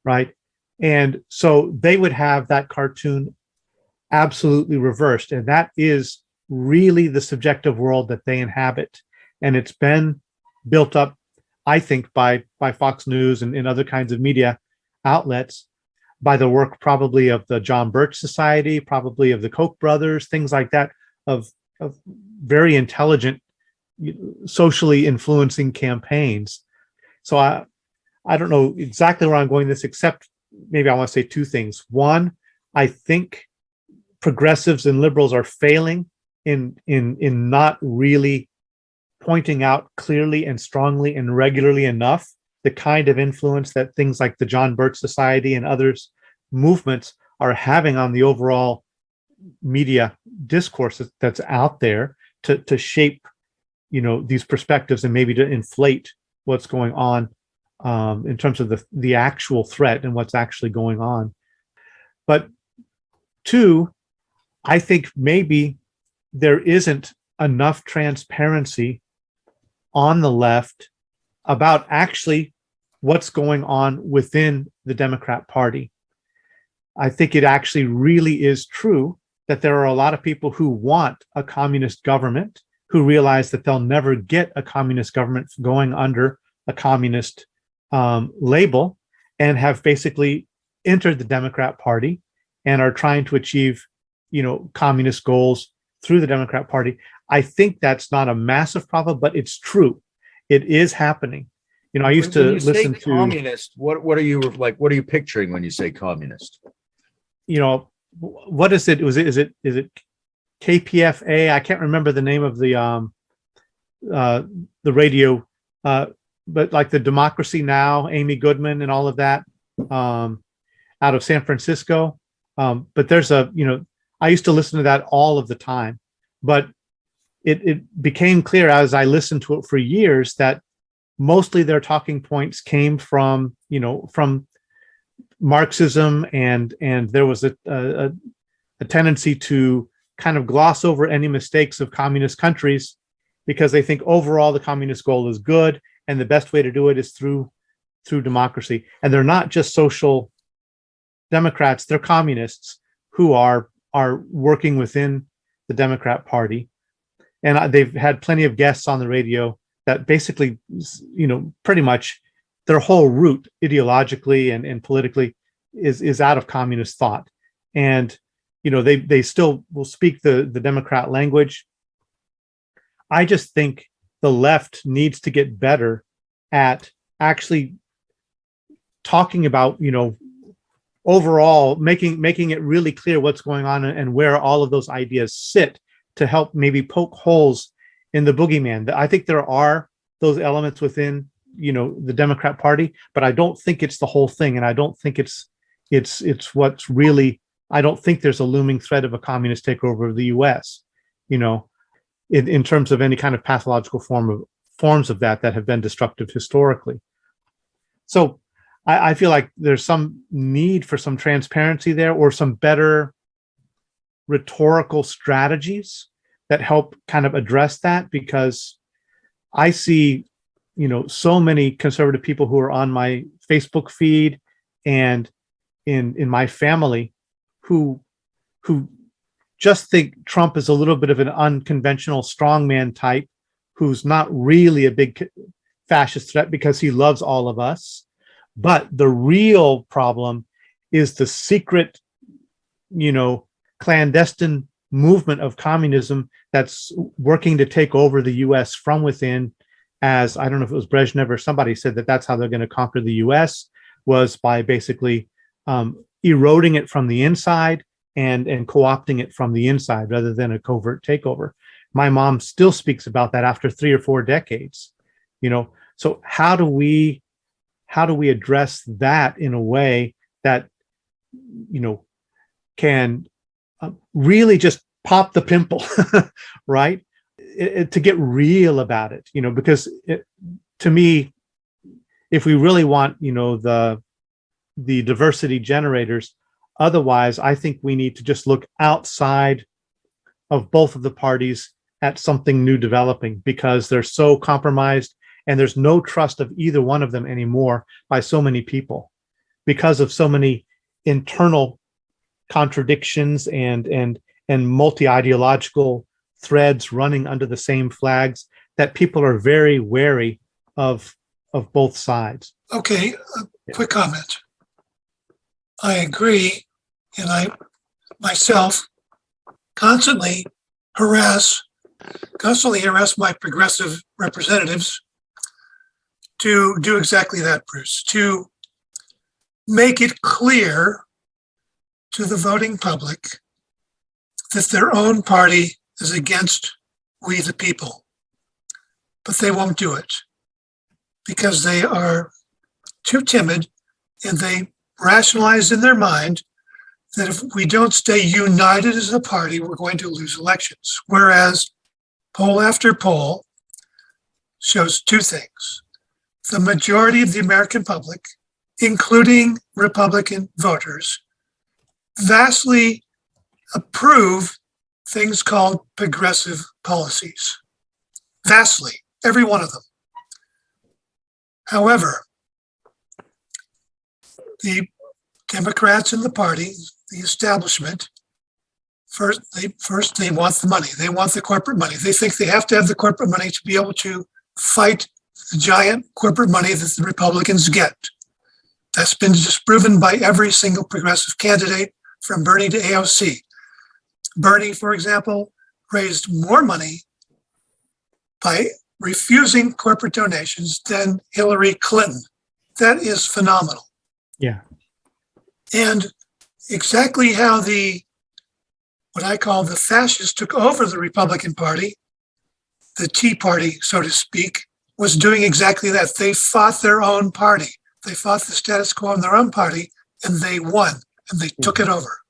right? And so they would have that cartoon absolutely reversed. And that is really the subjective world that they inhabit. And it's been built up, I think, by Fox News and other kinds of media outlets, by the work probably of the John Birch Society, probably of the Koch brothers, things like that, of very intelligent, socially influencing campaigns. So I don't know exactly where I'm going with this, except maybe I want to say two things. One, I think progressives and liberals are failing in not really pointing out clearly and strongly and regularly enough the kind of influence that things like the John Birch Society and others movements are having on the overall media discourse that's out there to shape, these perspectives and maybe to inflate what's going on in terms of the actual threat and what's actually going on. But two, I think maybe there isn't enough transparency on the left about actually what's going on within the Democrat Party. I think it actually really is true that there are a lot of people who want a communist government, who realize that they'll never get a communist government going under a communist label, and have basically entered the Democrat Party and are trying to achieve, communist goals through the Democrat Party. I think that's not a massive problem, but it's true. It is happening. I used to listen to communist. What are you like? What are you picturing when you say communist? What is it? Is it KPFA? I can't remember the name of the radio, but like the Democracy Now, Amy Goodman and all of that, out of San Francisco. But there's I used to listen to that all of the time, but it became clear as I listened to it for years that mostly their talking points came from Marxism, and there was a tendency to kind of gloss over any mistakes of communist countries because they think overall the communist goal is good and the best way to do it is through democracy. And they're not just social democrats, they're communists who are working within the Democrat Party. And they've had plenty of guests on the radio that basically, pretty much their whole route ideologically and politically is out of communist thought. And, they still will speak the Democrat language. I just think the left needs to get better at actually talking about, overall making it really clear what's going on and where all of those ideas sit to help maybe poke holes in the boogeyman. I think there are those elements within, the Democrat Party, but I don't think it's the whole thing. And I don't think it's what's really, I don't think there's a looming threat of a communist takeover of the US, in terms of any kind of pathological forms of that have been destructive historically. So I feel like there's some need for some transparency there, or some better rhetorical strategies that help kind of address that, because I see, so many conservative people who are on my Facebook feed and in my family who just think Trump is a little bit of an unconventional strongman type who's not really a big fascist threat because he loves all of us. But the real problem is the secret, clandestine movement of communism that's working to take over the US from within. As I don't know if it was Brezhnev or somebody said that's how they're going to conquer the US, was by basically eroding it from the inside and co-opting it from the inside rather than a covert takeover. My mom still speaks about that after 3 or 4 decades. So how do we address that in a way that can really just pop the pimple, right? To get real about it, because to me, if we really want, the diversity generators, otherwise, I think we need to just look outside of both of the parties at something new developing, because they're so compromised and there's no trust of either one of them anymore by so many people because of so many internal contradictions and multi-ideological threads running under the same flags, that people are very wary of both sides. Okay, quick comment. I agree, and I myself constantly harass my progressive representatives to do exactly that, Bruce, to make it clear to the voting public that their own party is against we the people. But they won't do it because they are too timid, and they rationalize in their mind that if we don't stay united as a party, we're going to lose elections. Whereas poll after poll shows two things. The majority of the American public, including Republican voters, vastly approve things called progressive policies. Vastly, every one of them. However, the Democrats in the party, the establishment, first they want the money. They want the corporate money. They think they have to have the corporate money to be able to fight the giant corporate money that the Republicans get. That's been disproven by every single progressive candidate from Bernie to AOC. Bernie, for example, raised more money by refusing corporate donations than Hillary Clinton. That is phenomenal. Yeah. And exactly how what I call the fascists took over the Republican Party, the Tea Party, so to speak, was doing exactly that. They fought their own party. They fought the status quo in their own party, and they won, and they took it over.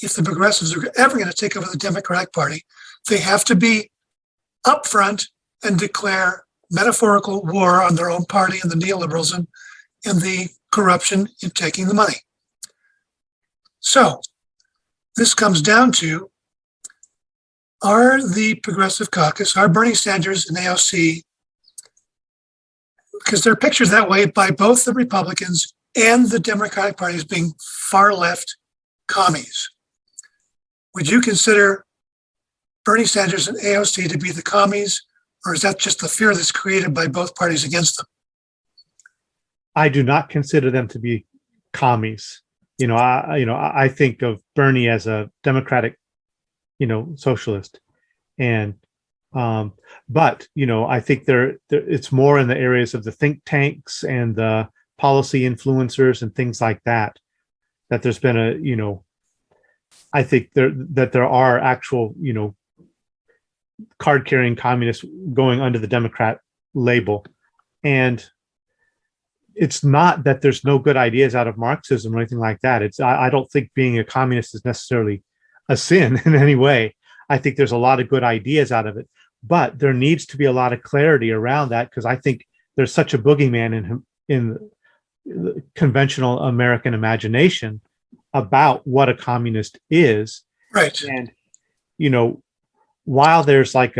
If the progressives are ever going to take over the Democratic Party, they have to be upfront and declare metaphorical war on their own party and the neoliberalism and the corruption in taking the money. So this comes down to, are the Progressive Caucus, are Bernie Sanders and AOC, because they're pictured that way by both the Republicans and the Democratic Party as being far left commies. Would you consider Bernie Sanders and AOC to be the commies, or is that just the fear that's created by both parties against them? I do not consider them to be commies. I think of Bernie as a democratic, socialist, and but I think it's more in the areas of the think tanks and the policy influencers and things like that. That there's been I think there are actual card-carrying communists going under the Democrat label, and it's not that there's no good ideas out of Marxism or anything like that. I don't think being a communist is necessarily a sin in any way. I think there's a lot of good ideas out of it, but there needs to be a lot of clarity around that, because I think there's such a boogeyman in the conventional American imagination about what a communist is. Right. And while there's I've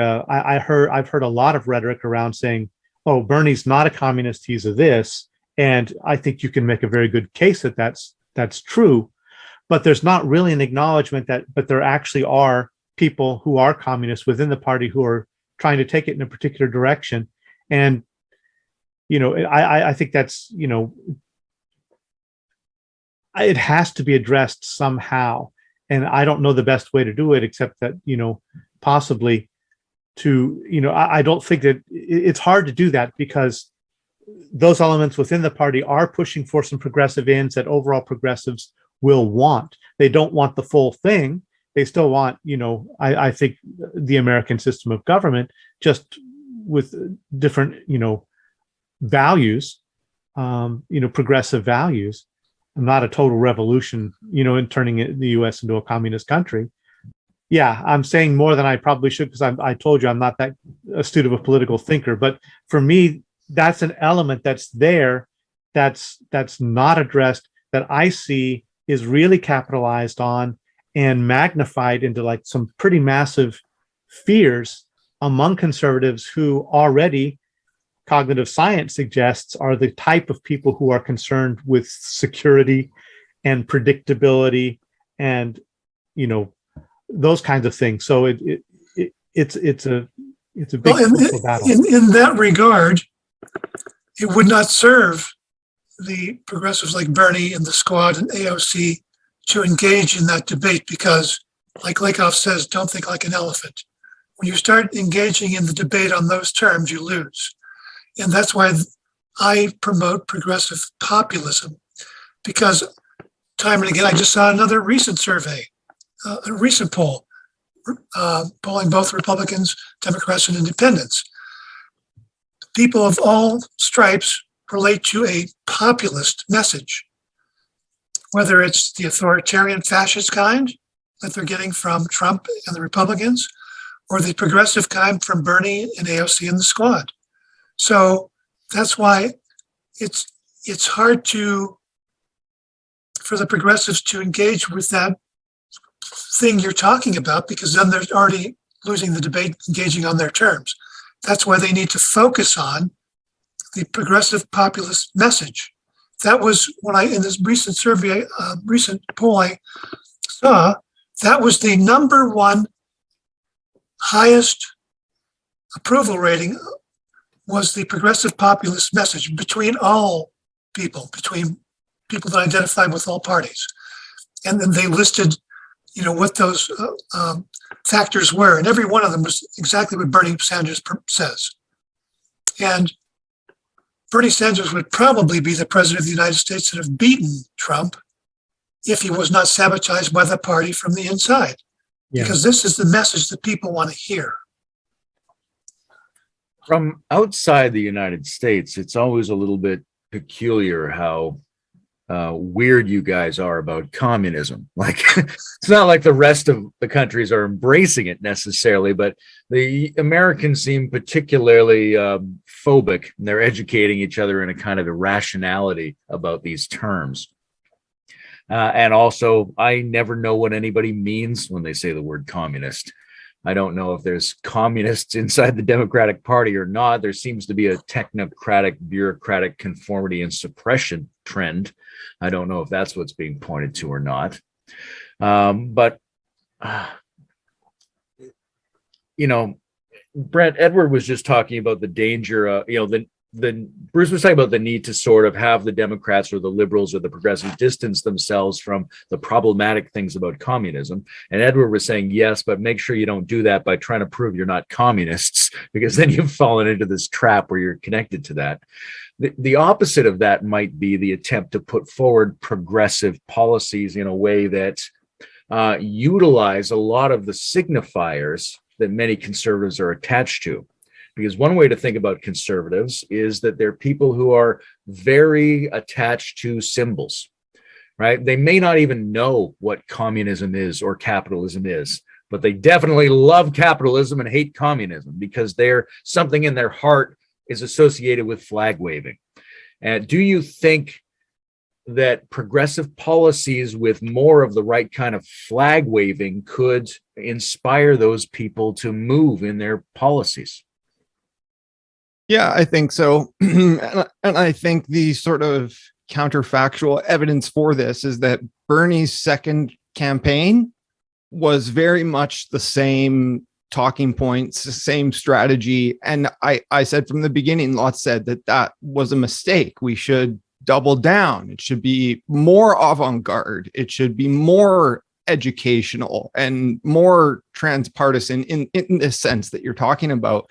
heard a lot of rhetoric around saying, oh, Bernie's not a communist, he's a this. And I think you can make a very good case that that's true, but there's not really an acknowledgement but there actually are people who are communists within the party who are trying to take it in a particular direction. And, I think that's, it has to be addressed somehow. And I don't know the best way to do it, except that, possibly to, I don't think that it's hard to do that, because those elements within the party are pushing for some progressive ends that overall progressives will want. They don't want the full thing. They still want, I think the American system of government, just with different, values, progressive values. not a total revolution, in turning the US into a communist country. Yeah, I'm saying more than I probably should, because I told you I'm not that astute of a political thinker. But for me, that's an element that's there, that's not addressed, that I see is really capitalized on and magnified into like some pretty massive fears among conservatives who already, cognitive science suggests, are the type of people who are concerned with security and predictability and those kinds of things. So it's a big political battle. In that regard, it would not serve the progressives like Bernie and the Squad and AOC to engage in that debate, because, like Lakoff says, don't think like an elephant. When you start engaging in the debate on those terms, you lose. And that's why I promote progressive populism, because time and again, I just saw another recent survey, a recent poll, polling both Republicans, Democrats, and independents. People of all stripes relate to a populist message, whether it's the authoritarian fascist kind that they're getting from Trump and the Republicans, or the progressive kind from Bernie and AOC and the Squad. So that's why it's hard for the progressives to engage with that thing you're talking about, because then they're already losing the debate, engaging on their terms. That's why they need to focus on the progressive populist message. That was in this recent survey, recent poll I saw, that was the number one highest approval rating, was the progressive populist message between all people, between people that identify with all parties. And then they listed, what those factors were. And every one of them was exactly what Bernie Sanders says. And Bernie Sanders would probably be the president of the United States that have beaten Trump if he was not sabotaged by the party from the inside. Yeah. Because this is the message that people want to hear. From outside the United States, it's always a little bit peculiar how weird you guys are about communism. Like, it's not like the rest of the countries are embracing it necessarily, but the Americans seem particularly phobic. And they're educating each other in a kind of irrationality about these terms. And also, I never know what anybody means when they say the word communist. I don't know if there's communists inside the Democratic Party or not. There seems to be a technocratic, bureaucratic conformity and suppression trend. I don't know if that's what's being pointed to or not. But Brent, Edward was just talking about the danger, Bruce was talking about the need to sort of have the Democrats or the liberals or the progressives distance themselves from the problematic things about communism. And Edward was saying, yes, but make sure you don't do that by trying to prove you're not communists, because then you've fallen into this trap where you're connected to that. The opposite of that might be the attempt to put forward progressive policies in a way that utilize a lot of the signifiers that many conservatives are attached to. Because one way to think about conservatives is that they're people who are very attached to symbols, right? They may not even know what communism is or capitalism is, but they definitely love capitalism and hate communism because something in their heart is associated with flag waving. And do you think that progressive policies with more of the right kind of flag waving could inspire those people to move in their policies? Yeah, I think so. And I think the sort of counterfactual evidence for this is that Bernie's second campaign was very much the same talking points, the same strategy. And I said from the beginning, Lotz said that was a mistake. We should double down. It should be more avant-garde. It should be more educational and more transpartisan in this sense that you're talking about.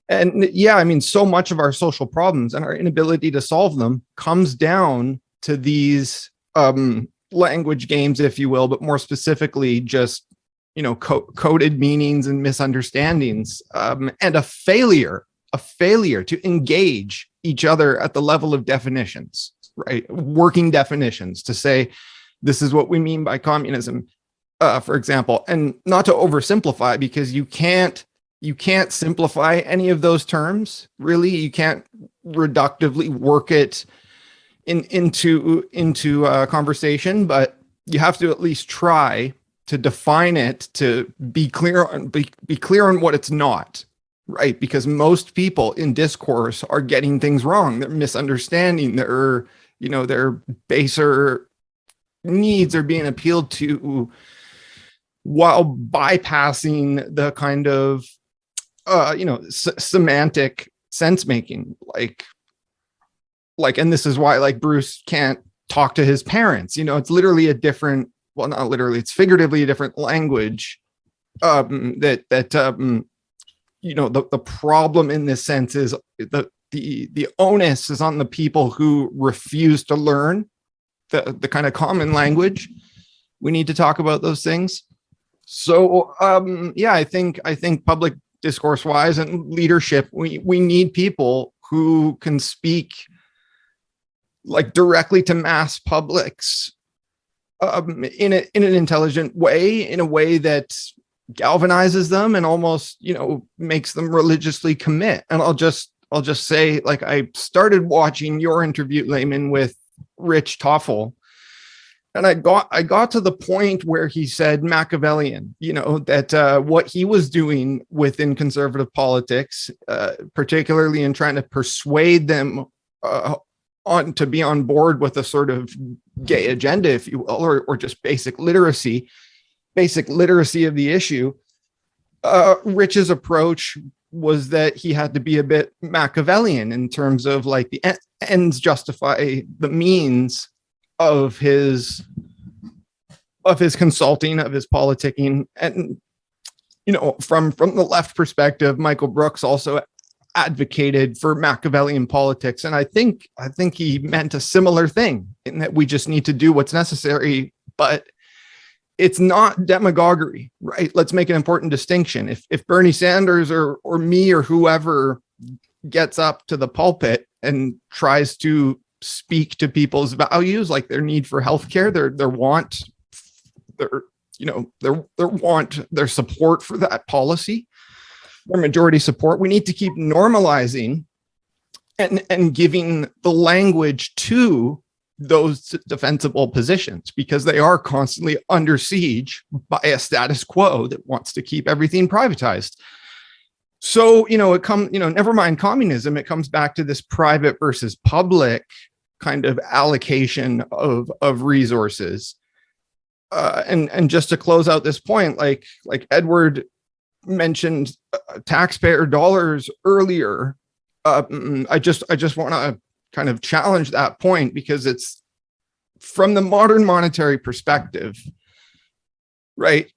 And yeah, I mean, so much of our social problems and our inability to solve them comes down to these language games, if you will, but more specifically, just, coded meanings and misunderstandings, and a failure to engage each other at the level of definitions. right? Working definitions to say, this is what we mean by communism, for example, and not to oversimplify, because you can't simplify any of those terms. Really, you can't reductively work it into a conversation, but you have to at least try to define it, to be clear on what it's not, right? Because most people in discourse are getting things wrong. They're misunderstanding. Their baser needs are being appealed to while bypassing the kind of semantic sense making, like, and this is why, like, Bruce can't talk to his parents. It's literally a different, well, not literally, it's figuratively a different language. The problem in this sense is the onus is on the people who refuse to learn the kind of common language. We need to talk about those things. So I think public discourse wise and leadership, we need people who can speak like directly to mass publics in an intelligent way, in a way that galvanizes them and almost, makes them religiously commit. And I'll just say, like, I started watching your interview, Layman, with Rich Toffel, and I got to the point where he said Machiavellian, that what he was doing within conservative politics, particularly in trying to persuade them to be on board with a sort of gay agenda, if you will, or just basic literacy of the issue. Rich's approach was that he had to be a bit Machiavellian in terms of, like, the ends justify the means of his consulting, of his politicking. And from the left perspective, Michael Brooks also advocated for Machiavellian politics, and I think he meant a similar thing, in that we just need to do what's necessary, but it's not demagoguery, right? Let's make an important distinction. If Bernie Sanders or me or whoever gets up to the pulpit and tries to speak to people's values, like their need for healthcare, their support for that policy, their majority support, we need to keep normalizing and giving the language to those defensible positions, because they are constantly under siege by a status quo that wants to keep everything privatized. So, never mind communism, it comes back to this private versus public kind of allocation of resources. And just to close out this point, like Edward mentioned taxpayer dollars earlier. I just want to kind of challenge that point, because it's from the modern monetary perspective, right?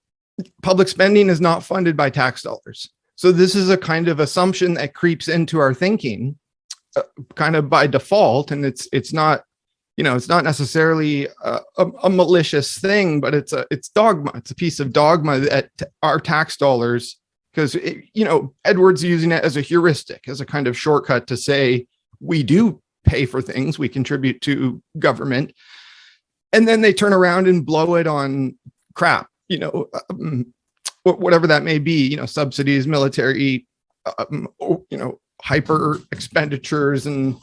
Public spending is not funded by tax dollars. So this is a kind of assumption that creeps into our thinking kind of by default. And it's not necessarily a malicious thing, but it's dogma. It's a piece of dogma that our tax dollars, because Edward's using it as a heuristic, as a kind of shortcut to say we do pay for things, we contribute to government, and then they turn around and blow it on crap, whatever that may be, subsidies, military, hyper expenditures, and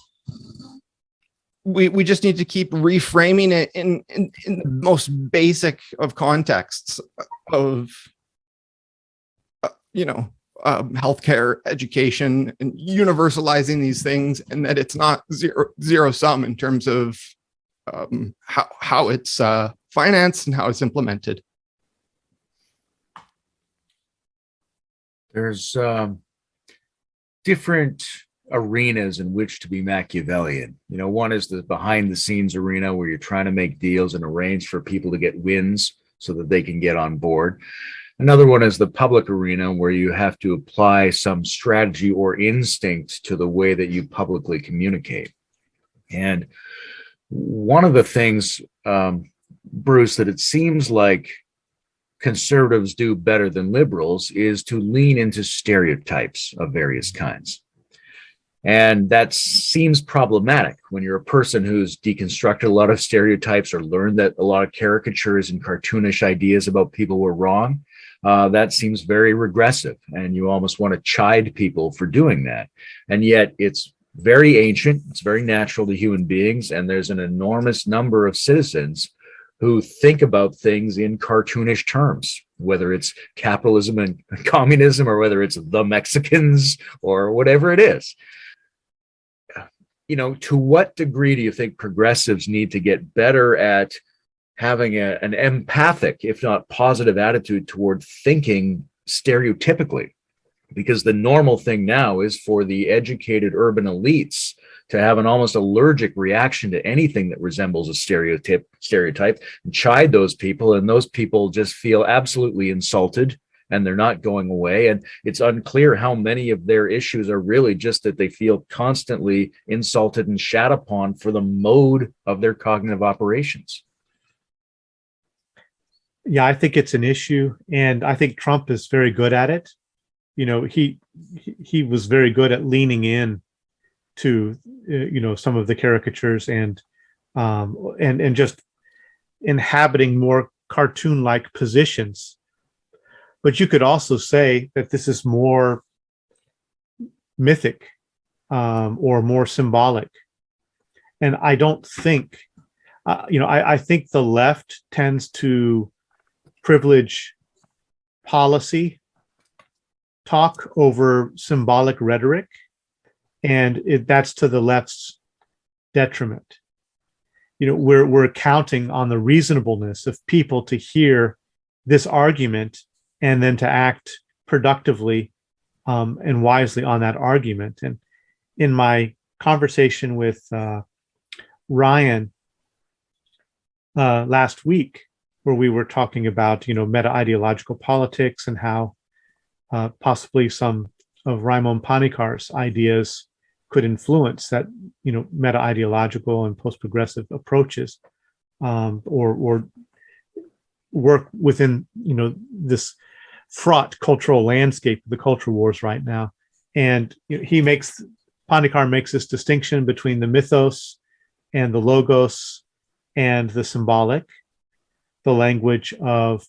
we just need to keep reframing it in the most basic of contexts of healthcare, education, and universalizing these things, and that it's not zero sum in terms of how it's financed and how it's implemented. There's different arenas in which to be Machiavellian. One is the behind the scenes arena, where you're trying to make deals and arrange for people to get wins so that they can get on board. Another one is the public arena, where you have to apply some strategy or instinct to the way that you publicly communicate. And one of the things, Bruce, that it seems like conservatives do better than liberals is to lean into stereotypes of various kinds. And that seems problematic when you're a person who's deconstructed a lot of stereotypes or learned that a lot of caricatures and cartoonish ideas about people were wrong. That seems very regressive, and you almost want to chide people for doing that. And yet it's very ancient, it's very natural to human beings, and there's an enormous number of citizens who think about things in cartoonish terms, whether it's capitalism and communism, or whether it's the Mexicans, or whatever it is. To what degree do you think progressives need to get better at having an empathic, if not positive, attitude toward thinking stereotypically? Because the normal thing now is for the educated urban elites to have an almost allergic reaction to anything that resembles a stereotype, and chide those people, and those people just feel absolutely insulted, and they're not going away. And it's unclear how many of their issues are really just that they feel constantly insulted and shat upon for the mode of their cognitive operations. Yeah, I think it's an issue, and I think Trump is very good at it. He was very good at leaning in to some of the caricatures and just inhabiting more cartoon-like positions. But you could also say that this is more mythic or more symbolic. And I don't think, I think the left tends to privilege policy talk over symbolic rhetoric, and that's to the left's detriment. We're counting on the reasonableness of people to hear this argument and then to act productively and wisely on that argument. And in my conversation with Ryan last week, where we were talking about meta-ideological politics and how possibly some of Raymond Panikar's ideas could influence that meta-ideological and post-progressive approaches, or work within this fraught cultural landscape of the culture wars right now. And Panikar makes this distinction between the mythos and the logos and the symbolic, the language of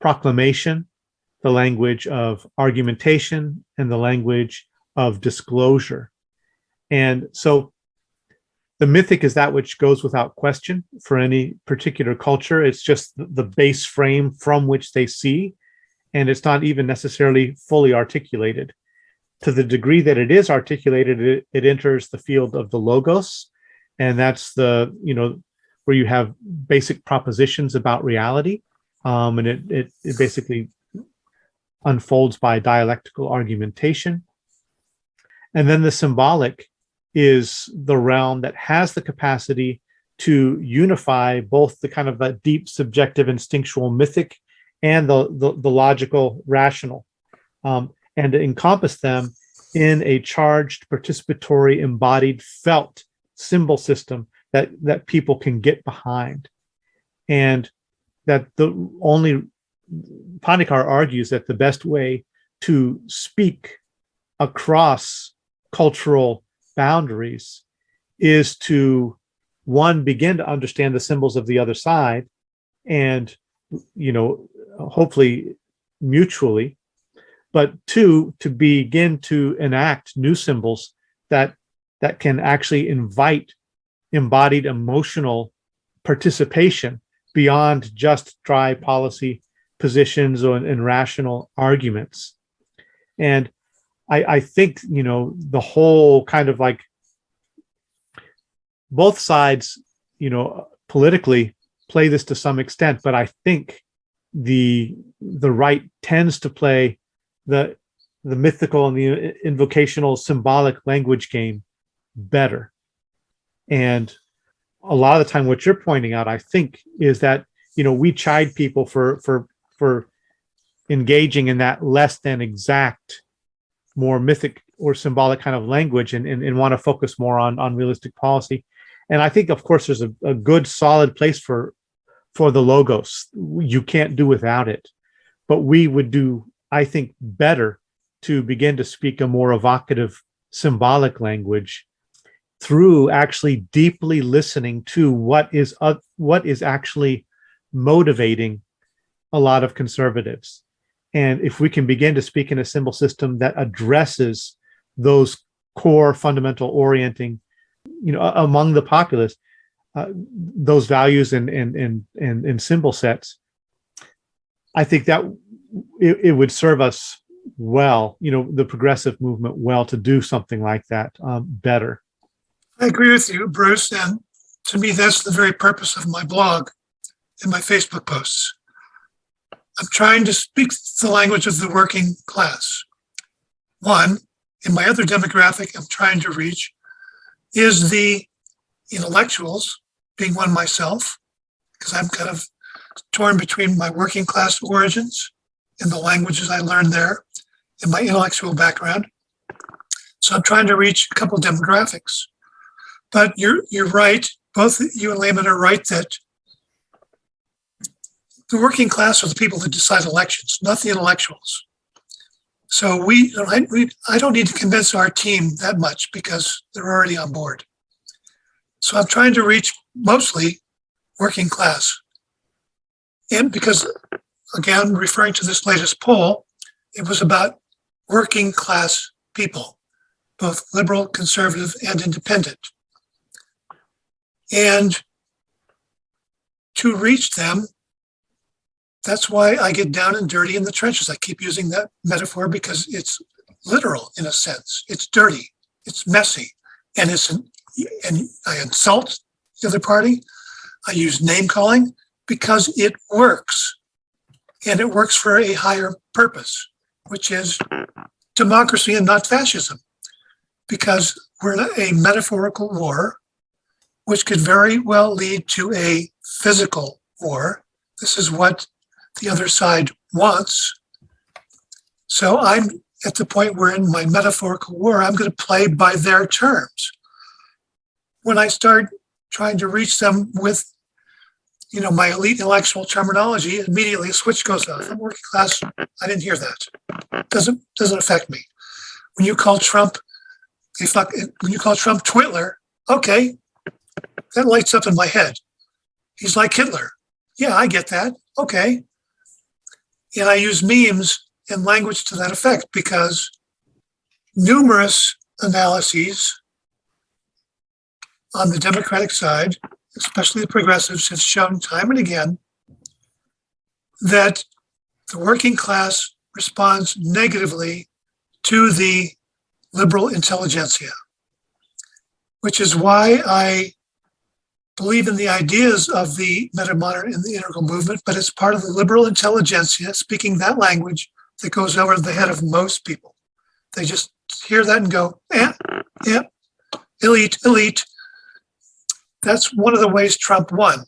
proclamation, the language of argumentation, and the language of disclosure. And so the mythic is that which goes without question for any particular culture. It's just the base frame from which they see, and it's not even necessarily fully articulated. To the degree that it is articulated, it enters the field of the logos, and that's where you have basic propositions about reality, and it basically unfolds by dialectical argumentation. And then the symbolic is the realm that has the capacity to unify both the kind of a deep subjective instinctual mythic and the logical rational, and to encompass them in a charged, participatory, embodied, felt symbol system that people can get behind. And that Panikar argues that the best way to speak across cultural boundaries is to, one, begin to understand the symbols of the other side, and hopefully mutually, but two, to begin to enact new symbols that can actually invite embodied emotional participation beyond just dry policy positions and rational arguments. And I think the whole kind of like both sides politically play this to some extent, but I think the right tends to play the mythical and the invocational symbolic language game better. And a lot of the time what you're pointing out, I think, is that we chide people for engaging in that less than exact, more mythic or symbolic kind of language, and want to focus more on realistic policy. And I think, of course, there's a good solid place for the logos. You can't do without it, but we would do, I think, better to begin to speak a more evocative symbolic language through actually deeply listening to what is actually motivating a lot of conservatives. And if we can begin to speak in a symbol system that addresses those core fundamental orienting, among the populace, those values and symbol sets, I think that it would serve us well, the progressive movement well, to do something like that better. I agree with you, Bruce. And to me, that's the very purpose of my blog and my Facebook posts. I'm trying to speak the language of the working class. One, in my other demographic I'm trying to reach is the intellectuals, being one myself, because I'm kind of torn between my working class origins and the languages I learned there and my intellectual background. So I'm trying to reach a couple demographics. But you're right, both you and Layman are right that the working class are the people that decide elections, not the intellectuals. So I don't need to convince our team that much because they're already on board. So I'm trying to reach mostly working class. And because, again, referring to this latest poll, it was about working class people, both liberal, conservative, and independent. And to reach them, that's why I get down and dirty in the trenches. I keep using that metaphor because it's literal in a sense. It's dirty, it's messy, and I insult the other party. I use name calling because it works, and it works for a higher purpose, which is democracy and not fascism. Because we're in a metaphorical war, which could very well lead to a physical war. This is what the other side wants. So I'm at the point where in my metaphorical war, I'm going to play by their terms. When I start trying to reach them with, my elite intellectual terminology, immediately a switch goes off. I'm working class. I didn't hear that. Doesn't affect me. When you call Trump Twitler, okay, that lights up in my head. He's like Hitler. Yeah, I get that. Okay. And I use memes and language to that effect because numerous analyses on the Democratic side, especially the progressives, have shown time and again that the working class responds negatively to the liberal intelligentsia, which is why I believe in the ideas of the meta-modern and the integral movement, but it's part of the liberal intelligentsia speaking that language that goes over the head of most people. They just hear that and go, yeah, elite. That's one of the ways Trump won,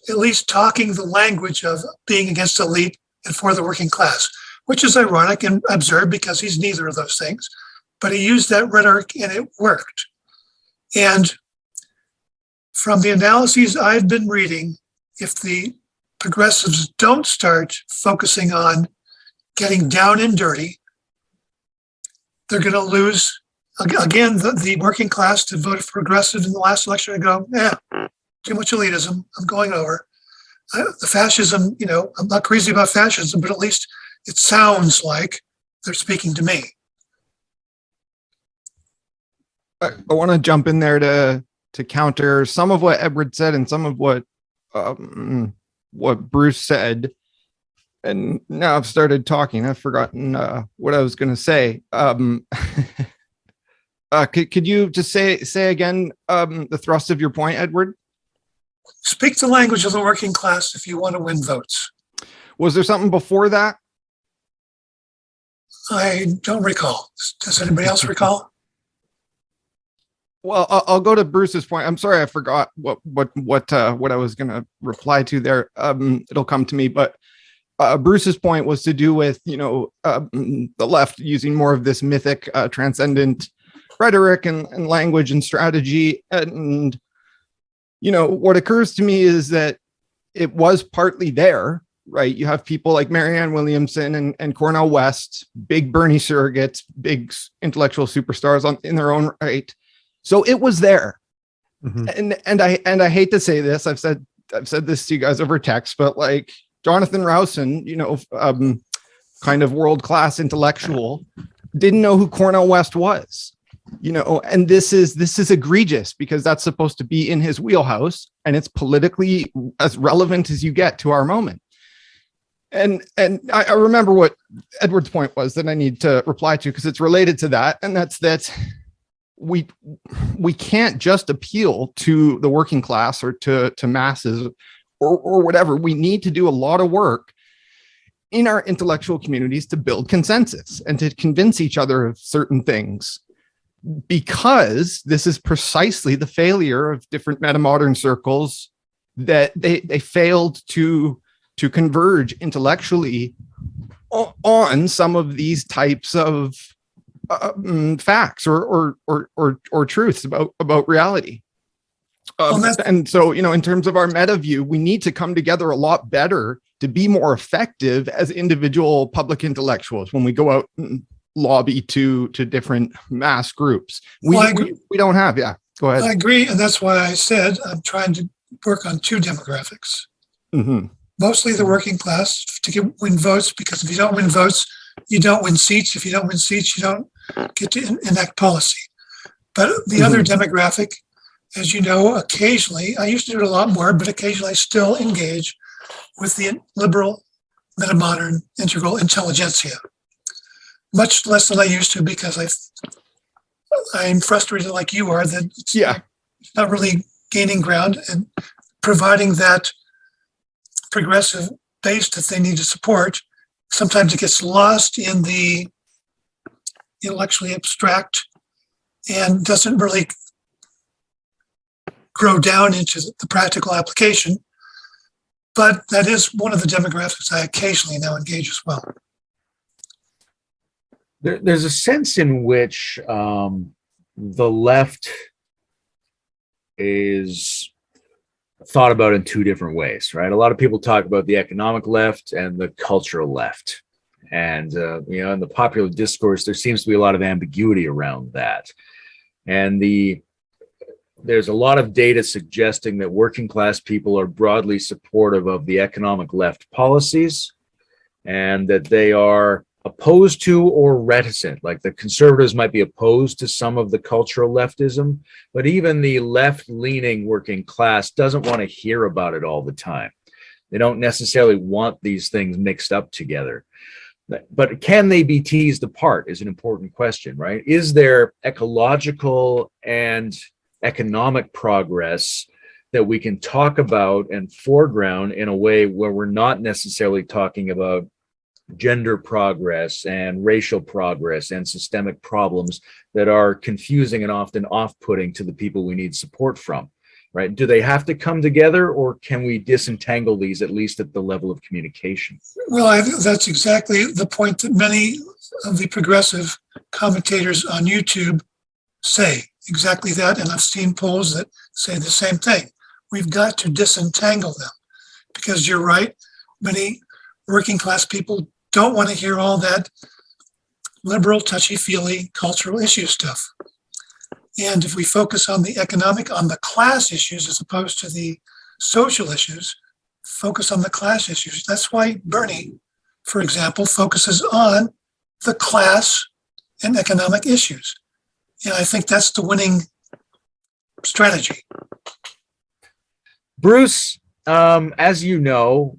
at least talking the language of being against elite and for the working class, which is ironic and absurd because he's neither of those things, but he used that rhetoric and it worked. And from the analyses I've been reading, if the progressives don't start focusing on getting down and dirty, they're going to lose. Again, the working class that voted for progressive in the last election, I go, too much elitism. I'm going over. The fascism, I'm not crazy about fascism, but at least it sounds like they're speaking to me. I want to jump in there to counter some of what Edward said and some of what Bruce said. And now I've started talking. I've forgotten what I was going to say. Could you just say again the thrust of your point, Edward? Speak the language of the working class if you want to win votes. Was there something before that? I don't recall. Does anybody else recall? Well, I'll go to Bruce's point. I'm sorry, I forgot what I was going to reply to there. It'll come to me, but Bruce's point was to do with the left using more of this mythic, transcendent rhetoric and language and strategy. And what occurs to me is that it was partly there, right? You have people like Marianne Williamson and Cornel West, big Bernie surrogates, big intellectual superstars in their own right. So it was there. Mhm. And I hate to say this, I've said this to you guys over text, but like Jonathan Rowson, kind of world-class intellectual, didn't know who Cornel West was, and this is egregious because that's supposed to be in his wheelhouse and it's politically as relevant as you get to our moment. And I remember what Edward's point was that I need to reply to because it's related to that, and that's that we can't just appeal to the working class or to masses or whatever. We need to do a lot of work in our intellectual communities to build consensus and to convince each other of certain things, because this is precisely the failure of different metamodern circles, that they failed to converge intellectually on some of these types of facts or truths about reality. And so, in terms of our meta view, we need to come together a lot better to be more effective as individual public intellectuals when we go out and lobby to different mass groups. We don't have. Yeah, go ahead. I agree. And that's why I said I'm trying to work on two demographics. Mm-hmm. Mostly the working class to win votes, because if you don't win votes, you don't win seats. If you don't win seats, you don't get to enact policy. But the other demographic, as you know, occasionally, I used to do it a lot more, but occasionally I still engage with the liberal, metamodern, integral intelligentsia. Much less than I used to, because I'm frustrated like you are that it's not really gaining ground and providing that progressive base that they need to support. Sometimes it gets lost in the intellectually abstract and doesn't really grow down into the practical application. But that is one of the demographics I occasionally now engage as well. There's a sense in which the left is thought about in two different ways, right? A lot of people talk about the economic left and the cultural left. And, in the popular discourse, there seems to be a lot of ambiguity around that. And there's a lot of data suggesting that working class people are broadly supportive of the economic left policies, and that they are opposed to or reticent. Like the conservatives might be opposed to some of the cultural leftism, but even the left-leaning working class doesn't want to hear about it all the time. They don't necessarily want these things mixed up together. But can they be teased apart is an important question, right? Is there ecological and economic progress that we can talk about and foreground in a way where we're not necessarily talking about gender progress and racial progress and systemic problems that are confusing and often off-putting to the people we need support from, right? Do they have to come together, or can we disentangle these at least at the level of communication? Well, I think that's exactly the point that many of the progressive commentators on YouTube say, exactly that. And I've seen polls that say the same thing. We've got to disentangle them, because you're right. Many working class people don't want to hear all that liberal, touchy-feely cultural issue stuff. And if we focus on the economic, on the class issues, as opposed to the social issues, focus on the class issues. That's why Bernie, for example, focuses on the class and economic issues. And I think that's the winning strategy. Bruce, as you know,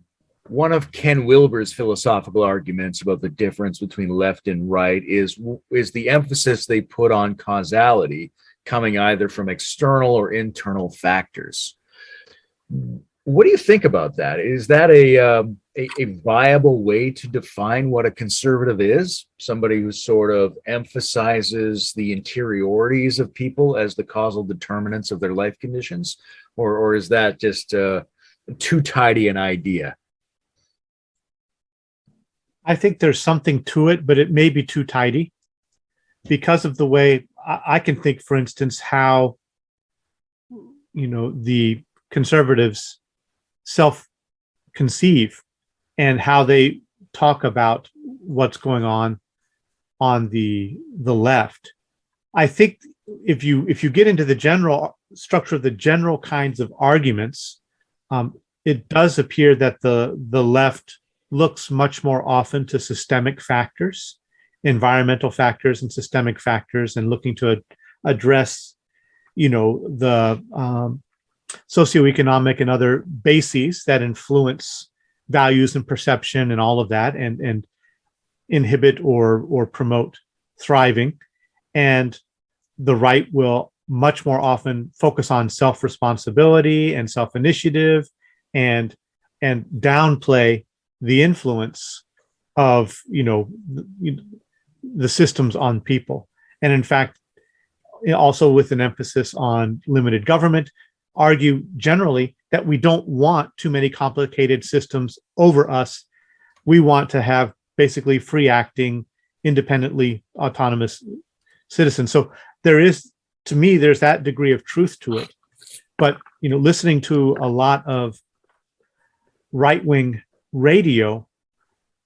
one of Ken Wilber's philosophical arguments about the difference between left and right is the emphasis they put on causality coming either from external or internal factors. What do you think about that? Is that a viable way to define what a conservative is? Somebody who sort of emphasizes the interiorities of people as the causal determinants of their life conditions? Or is that just too tidy an idea? I think there's something to it, but it may be too tidy because of the way I can think, for instance, how, the conservatives self-conceive and how they talk about what's going on the left. I think if you get into the general structure of the general kinds of arguments, it does appear that the left looks much more often to systemic factors, environmental factors and systemic factors, and looking to address, the socioeconomic and other bases that influence values and perception and all of that, and inhibit or promote thriving. And the right will much more often focus on self-responsibility and self-initiative, and downplay the influence of the systems on people. And in fact, also with an emphasis on limited government, argue generally that we don't want too many complicated systems over us. We want to have basically free acting, independently autonomous citizens. So there's that degree of truth to it. But listening to a lot of right-wing radio,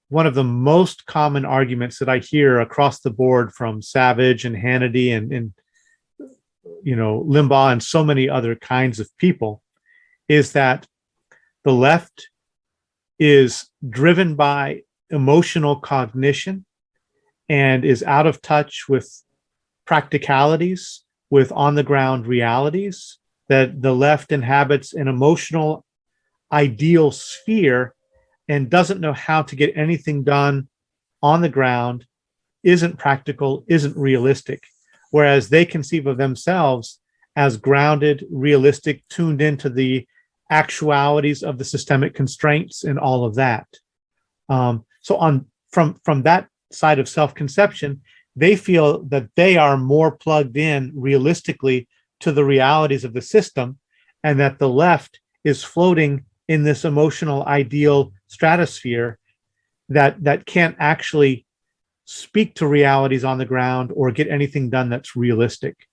one of the most common arguments that I hear across the board from Savage and Hannity and Limbaugh and so many other kinds of people is that the left is driven by emotional cognition and is out of touch with practicalities, with on-the-ground realities, that the left inhabits an emotional ideal sphere and doesn't know how to get anything done on the ground, isn't practical, isn't realistic. Whereas they conceive of themselves as grounded, realistic, tuned into the actualities of the systemic constraints and all of that. So from that side of self-conception, they feel that they are more plugged in realistically to the realities of the system, and that the left is floating in this emotional ideal stratosphere that can't actually speak to realities on the ground or get anything done that's realistic.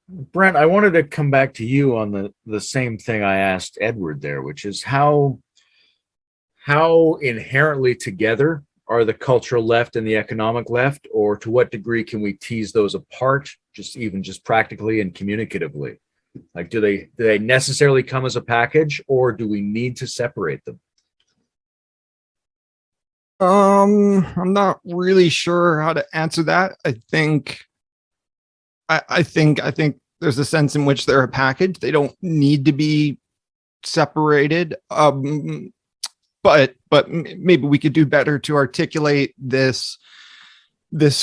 Brent, I wanted to come back to you on the same thing I asked Edward there, which is how inherently together are the cultural left and the economic left, or to what degree can we tease those apart, just practically and communicatively? Like, do they necessarily come as a package, or do we need to separate them? I'm not really sure how to answer that. I think there's a sense in which they're a package. They don't need to be separated. But maybe we could do better to articulate this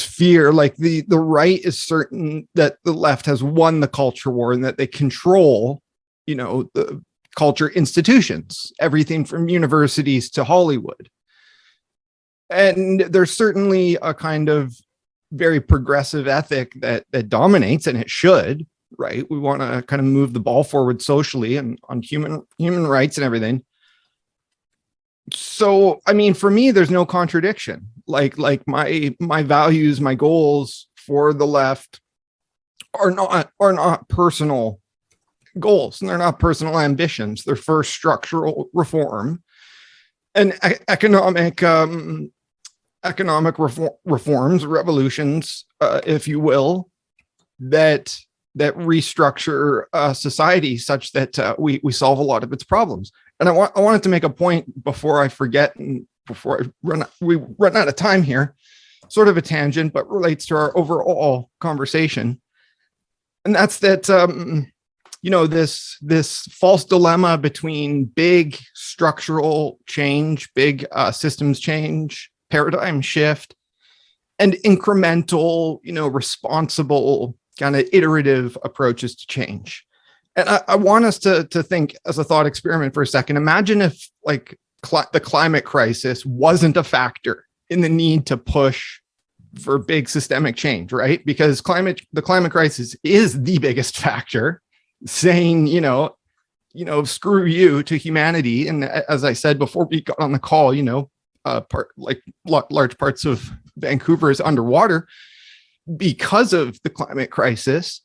fear. Like the right is certain that the left has won the culture war and that they control, the culture institutions, everything from universities to Hollywood. And there's certainly a kind of very progressive ethic that dominates, and it should, right? We want to kind of move the ball forward socially and on human rights and everything. So, I mean, for me, there's no contradiction. Like my values, my goals for the left are not personal goals, and they're not personal ambitions. They're first structural reform and economic reforms, revolutions, if you will, that restructure society such that we solve a lot of its problems. And I wanted to make a point before I forget and before we run out of time here, sort of a tangent, but relates to our overall conversation. And that's that, this false dilemma between big structural change, big systems change, paradigm shift, and incremental, responsible kind of iterative approaches to change. And I want us to think as a thought experiment for a second. Imagine if the climate crisis wasn't a factor in the need to push for big systemic change, right? Because the climate crisis is the biggest factor, saying, screw you to humanity. And as I said before we got on the call, large parts of Vancouver is underwater because of the climate crisis.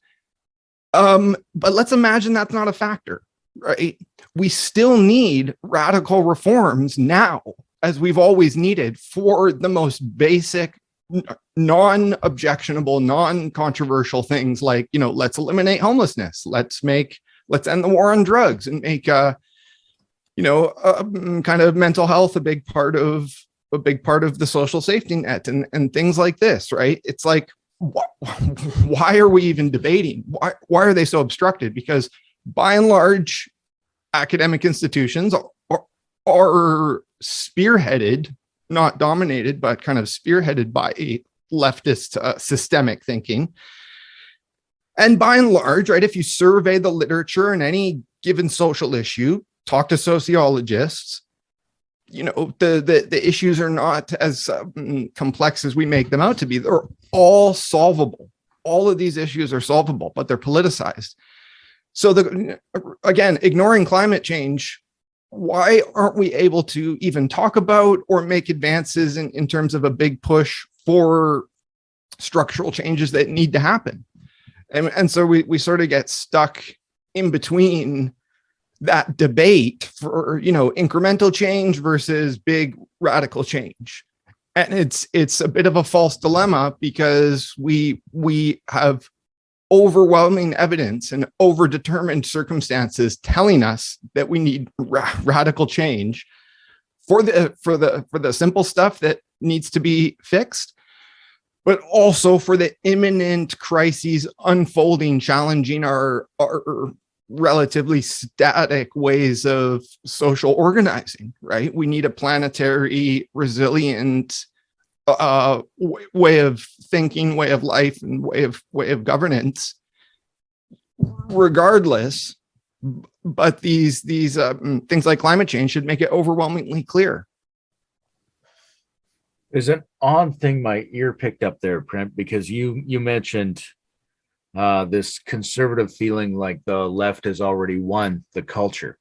But let's imagine that's not a factor. right? We still need radical reforms now, as we've always needed, for the most basic, non-objectionable, non-controversial things like, let's eliminate homelessness. Let's end the war on drugs and make, kind of mental health a big part of the social safety net and things like this, right? It's like, why are we even debating? Why are they so obstructed? Because by and large, academic institutions are spearheaded, not dominated, but kind of spearheaded by leftist systemic thinking. And by and large, right, if you survey the literature in any given social issue, talk to sociologists, the issues are not as complex as we make them out to be. They're all solvable. All of these issues are solvable, but they're politicized. So again, ignoring climate change, why aren't we able to even talk about or make advances in terms of a big push for structural changes that need to happen? And so we sort of get stuck in between that debate for, incremental change versus big radical change. And it's a bit of a false dilemma because we have overwhelming evidence and overdetermined circumstances telling us that we need radical change for the simple stuff that needs to be fixed, but also for the imminent crises unfolding, challenging our relatively static ways of social organizing, right? We need a planetary, resilient way of thinking, way of life, and way of governance, regardless. But these things like climate change should make it overwhelmingly clear. There's an odd thing my ear picked up there, Brent, because you mentioned this conservative feeling like the left has already won the culture.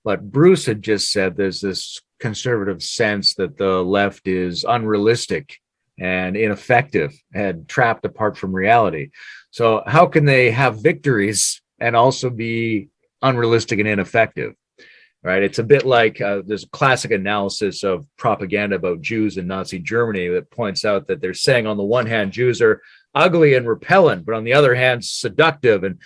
But Bruce had just said there's this conservative sense that the left is unrealistic and ineffective and trapped apart from reality. So how can they have victories and also be unrealistic and ineffective? Right? It's a bit like there's a classic analysis of propaganda about Jews in Nazi Germany that points out that they're saying on the one hand, Jews are ugly and repellent, but on the other hand, seductive and,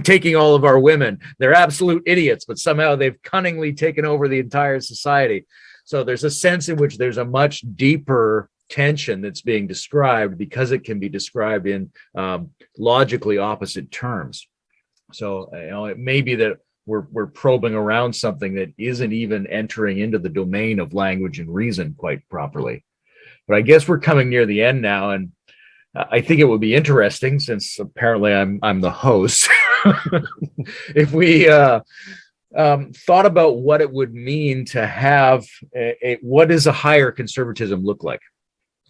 taking all of our women. They're absolute idiots, but somehow they've cunningly taken over the entire society. So there's a sense in which there's a much deeper tension that's being described because it can be described in logically opposite terms. So, it may be that we're probing around something that isn't even entering into the domain of language and reason quite properly. But I guess we're coming near the end now, and I think it would be interesting, since apparently I'm the host, if we thought about what it would mean to have what does a higher conservatism look like?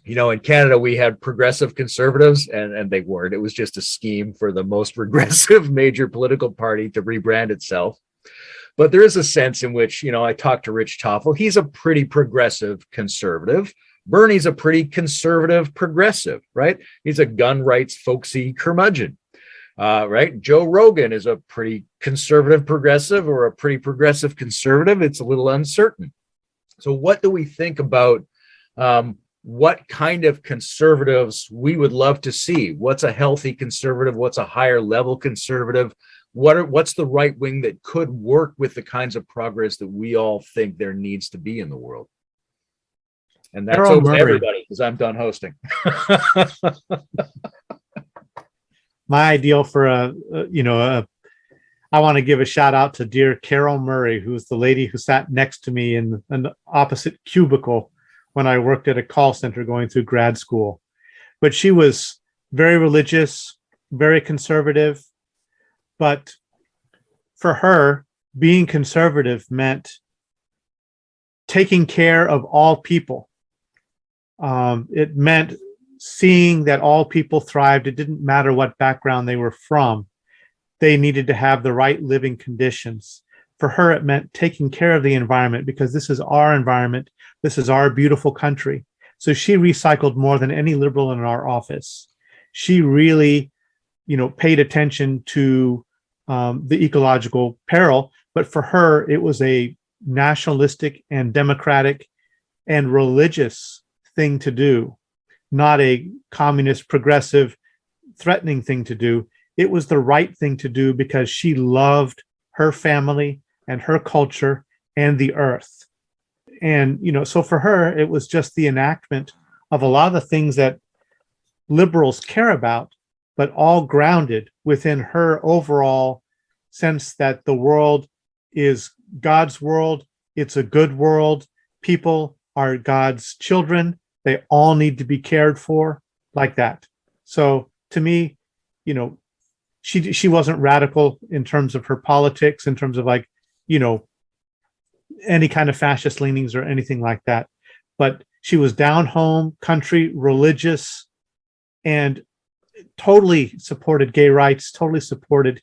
In Canada, we had progressive conservatives, and they weren't. It was just a scheme for the most progressive major political party to rebrand itself. But there is a sense in which, I talked to Rich Toffel. He's a pretty progressive conservative. Bernie's a pretty conservative progressive, right? He's a gun rights folksy curmudgeon, right? Joe Rogan is a pretty conservative progressive or a pretty progressive conservative. It's a little uncertain. So what do we think about what kind of conservatives we would love to see? What's a healthy conservative? What's a higher level conservative? What's the right wing that could work with the kinds of progress that we all think there needs to be in the world? And that's open to everybody because I'm done hosting. My ideal for I want to give a shout out to dear Carol Murray, who's the lady who sat next to me in an opposite cubicle when I worked at a call center going through grad school. But she was very religious, very conservative. But for her, being conservative meant taking care of all people. It meant seeing that all people thrived. It didn't matter what background they were from. They needed to have the right living conditions. For her, it meant taking care of the environment because this is our environment. This is our beautiful country. So she recycled more than any liberal in our office. She really, paid attention to the ecological peril, But for her, it was a nationalistic and democratic and religious thing to do, not a communist, progressive, threatening thing to do. It was the right thing to do because she loved her family and her culture and the earth. And, so for her, it was just the enactment of a lot of the things that liberals care about, but all grounded within her overall sense that the world is God's world. It's a good world. People are God's children. They all need to be cared for, like that. So to me, she wasn't radical in terms of her politics, in terms of any kind of fascist leanings or anything like that. But she was down home, country, religious, and totally supported gay rights, totally supported,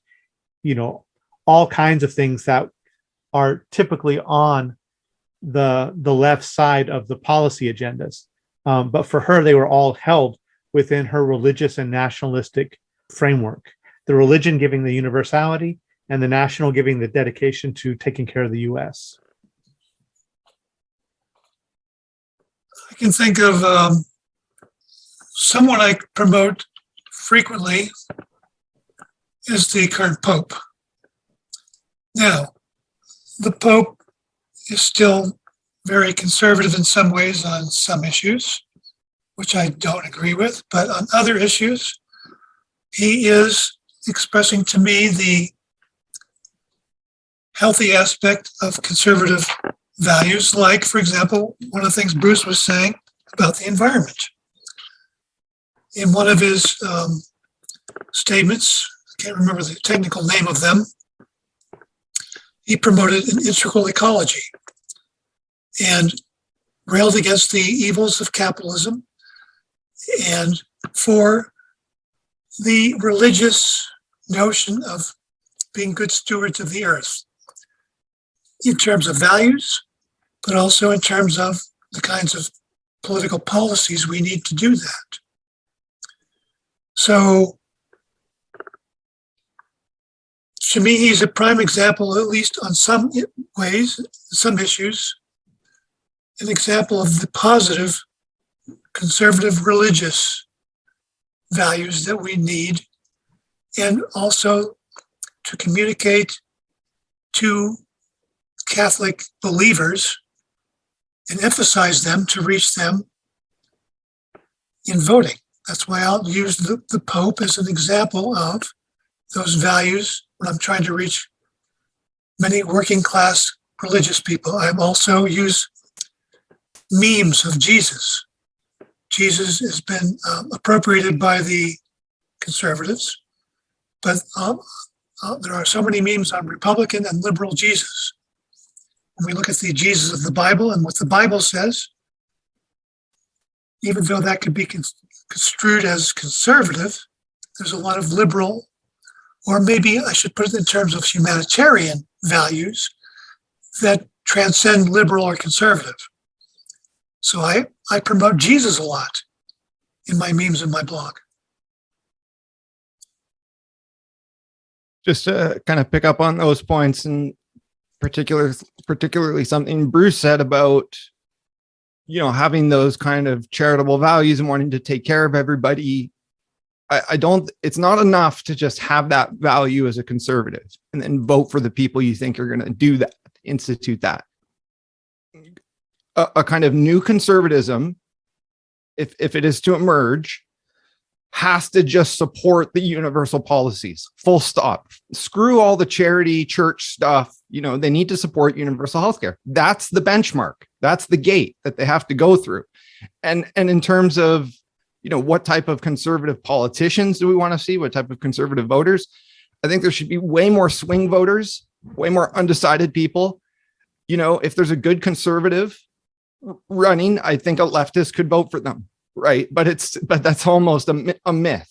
all kinds of things that are typically on the left side of the policy agendas. But for her, they were all held within her religious and nationalistic framework. The religion giving the universality and the national giving the dedication to taking care of the U.S. I can think of someone I promote frequently is the current Pope. Now, the Pope is still very conservative in some ways on some issues, which I don't agree with, but on other issues, he is expressing to me the healthy aspect of conservative values, like, for example, one of the things Bruce was saying about the environment. In one of his statements, I can't remember the technical name of them, he promoted an integral ecology and railed against the evils of capitalism and for the religious notion of being good stewards of the earth in terms of values, but also in terms of the kinds of political policies we need to do that. So, to me, he's a prime example, at least on some ways, some issues, an example of the positive conservative religious values that we need, and also to communicate to Catholic believers and emphasize them to reach them in voting. That's why I'll use the Pope as an example of those values when I'm trying to reach many working class religious people. I also use memes of Jesus. Jesus has been appropriated by the conservatives, but there are so many memes on Republican and liberal Jesus. When we look at the Jesus of the Bible and what the Bible says, even though that could be construed as conservative, there's a lot of liberal, or maybe I should put it in terms of humanitarian values that transcend liberal or conservative. So I promote Jesus a lot in my memes and my blog. Just to kind of pick up on those points, and particularly something Bruce said about, having those kind of charitable values and wanting to take care of everybody. It's not enough to just have that value as a conservative and then vote for the people you think are going to do that, institute that. A kind of new conservatism, if it is to emerge, has to just support the universal policies, full stop. Screw all the charity church stuff. They need to support universal healthcare. That's the benchmark. That's the gate that they have to go through. And in terms of, what type of conservative politicians do we want to see? What type of conservative voters? I think there should be way more swing voters, way more undecided people. If there's a good conservative running, I think a leftist could vote for them. Right. But that's almost a myth.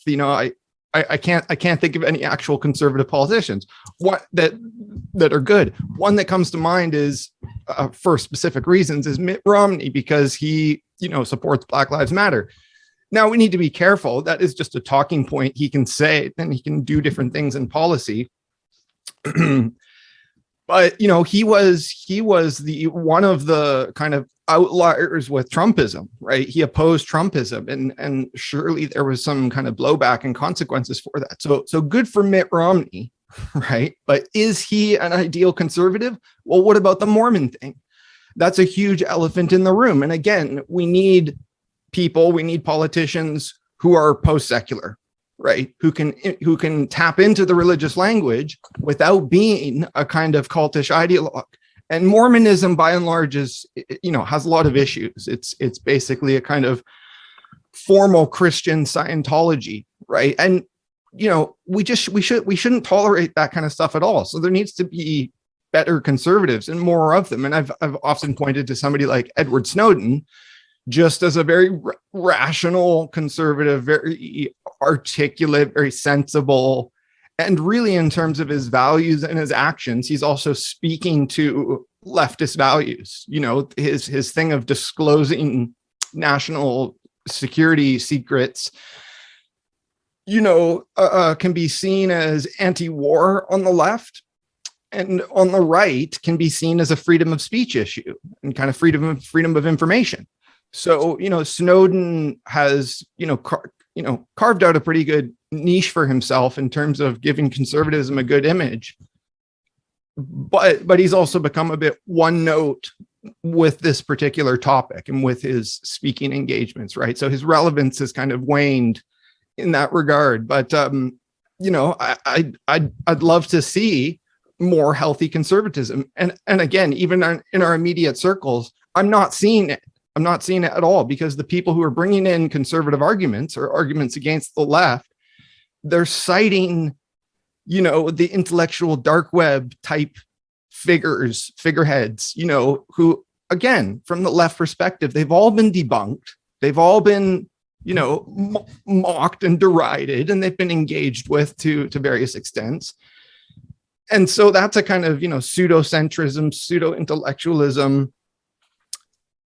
I can't think of any actual conservative politicians that are good. One that comes to mind is for specific reasons is Mitt Romney, because he, supports Black Lives Matter. Now we need to be careful. That is just a talking point he can say, then he can do different things in policy. But he was the one of the kind of outliers with Trumpism, right? He opposed Trumpism, and surely there was some kind of blowback and consequences for that. So good for Mitt Romney, right? But is he an ideal conservative? Well, what about the Mormon thing? That's a huge elephant in the room. And again, we need politicians who are post-secular, right? Who can tap into the religious language without being a kind of cultish ideologue. And Mormonism, by and large, has a lot of issues. It's basically a kind of formal Christian Scientology, right? And we shouldn't tolerate that kind of stuff at all. So there needs to be better conservatives and more of them. And I've often pointed to somebody like Edward Snowden, just as a very rational conservative, very articulate, very sensible. And really, in terms of his values and his actions, he's also speaking to leftist values. His thing of disclosing national security secrets, can be seen as anti-war on the left, and on the right can be seen as a freedom of speech issue and kind of freedom of information. So, Snowden has, carved out a pretty good niche for himself in terms of giving conservatism a good image. But he's also become a bit one note with this particular topic and with his speaking engagements, right? So his relevance has kind of waned in that regard. But, I'd love to see more healthy conservatism. And again, even in our immediate circles, I'm not seeing it. I'm not seeing it at all, because the people who are bringing in conservative arguments or arguments against the left, they're citing, the intellectual dark web type figureheads, who, again, from the left perspective, they've all been debunked. They've all been, mocked and derided, and they've been engaged with to various extents. And so that's a kind of, pseudo-centrism, pseudo-intellectualism.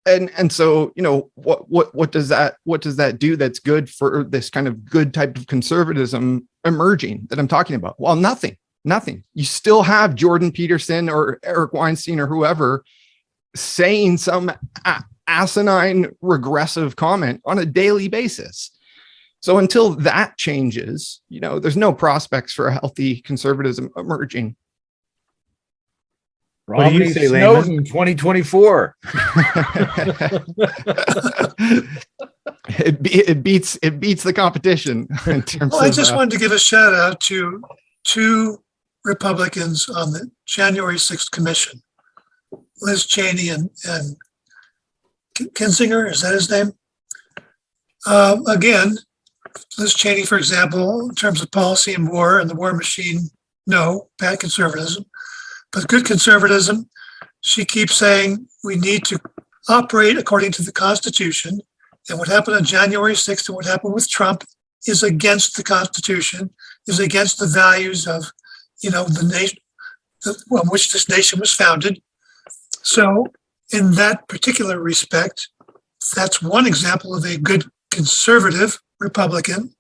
And so, what does that do that's good for this kind of good type of conservatism emerging that I'm talking about? Well, nothing. You still have Jordan Peterson or Eric Weinstein or whoever saying some asinine regressive comment on a daily basis. So until that changes, there's no prospects for a healthy conservatism emerging. What do you say, Snowden Layman? 2024. It beats the competition in terms Well, of. I just wanted to give a shout out to two Republicans on the January 6th commission, Liz Cheney and Kinzinger, is that his name? Again, Liz Cheney, for example, in terms of policy and war and the war machine, no, bad conservatism. But good conservatism, she keeps saying we need to operate according to the Constitution. And what happened on January 6th and what happened with Trump is against the Constitution, is against the values of, the nation on which this nation was founded. So in that particular respect, that's one example of a good conservative Republican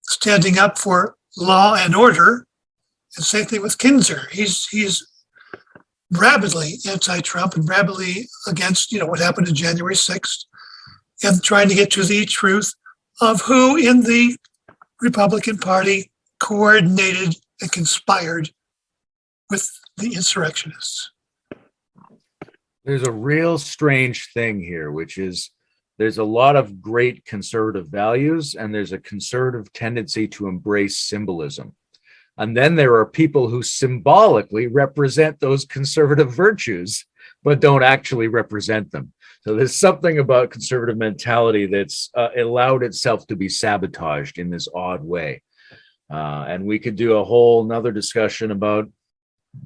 standing up for law and order. And same thing with Kinzer. He's rabidly anti-Trump and rabidly against, what happened on January 6th, and trying to get to the truth of who in the Republican Party coordinated and conspired with the insurrectionists. There's a real strange thing here, which is there's a lot of great conservative values, and there's a conservative tendency to embrace symbolism. And then there are people who symbolically represent those conservative virtues, but don't actually represent them. So there's something about conservative mentality that's allowed itself to be sabotaged in this odd way. And we could do a whole nother discussion about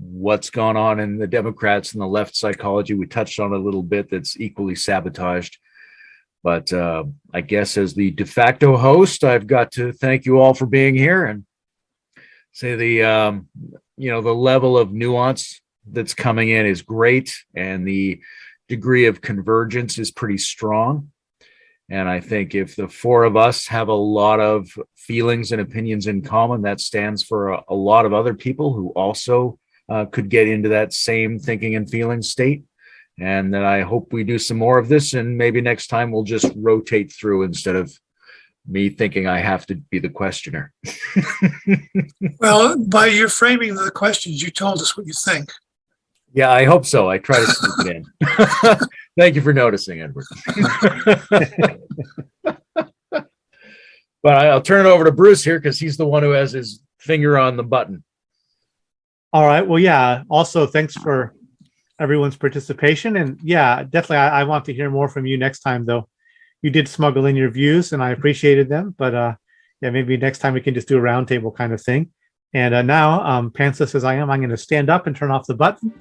what's gone on in the Democrats and the left psychology. We touched on a little bit that's equally sabotaged. But I guess as the de facto host, I've got to thank you all for being here and say the level of nuance that's coming in is great, and the degree of convergence is pretty strong. And I think if the four of us have a lot of feelings and opinions in common, that stands for a lot of other people who also could get into that same thinking and feeling state. And then I hope we do some more of this, and maybe next time we'll just rotate through instead of me thinking I have to be the questioner. Well, by your framing the questions, you told us what you think. Yeah, I hope so. I try to sneak it in. Thank you for noticing, Edward. But I'll turn it over to Bruce here because he's the one who has his finger on the button. All right. Well, yeah. Also, thanks for everyone's participation. And yeah, definitely, I want to hear more from you next time, though. You did smuggle in your views, and I appreciated them. But yeah, maybe next time we can just do a roundtable kind of thing. And now, pantsless as I am, I'm going to stand up and turn off the button.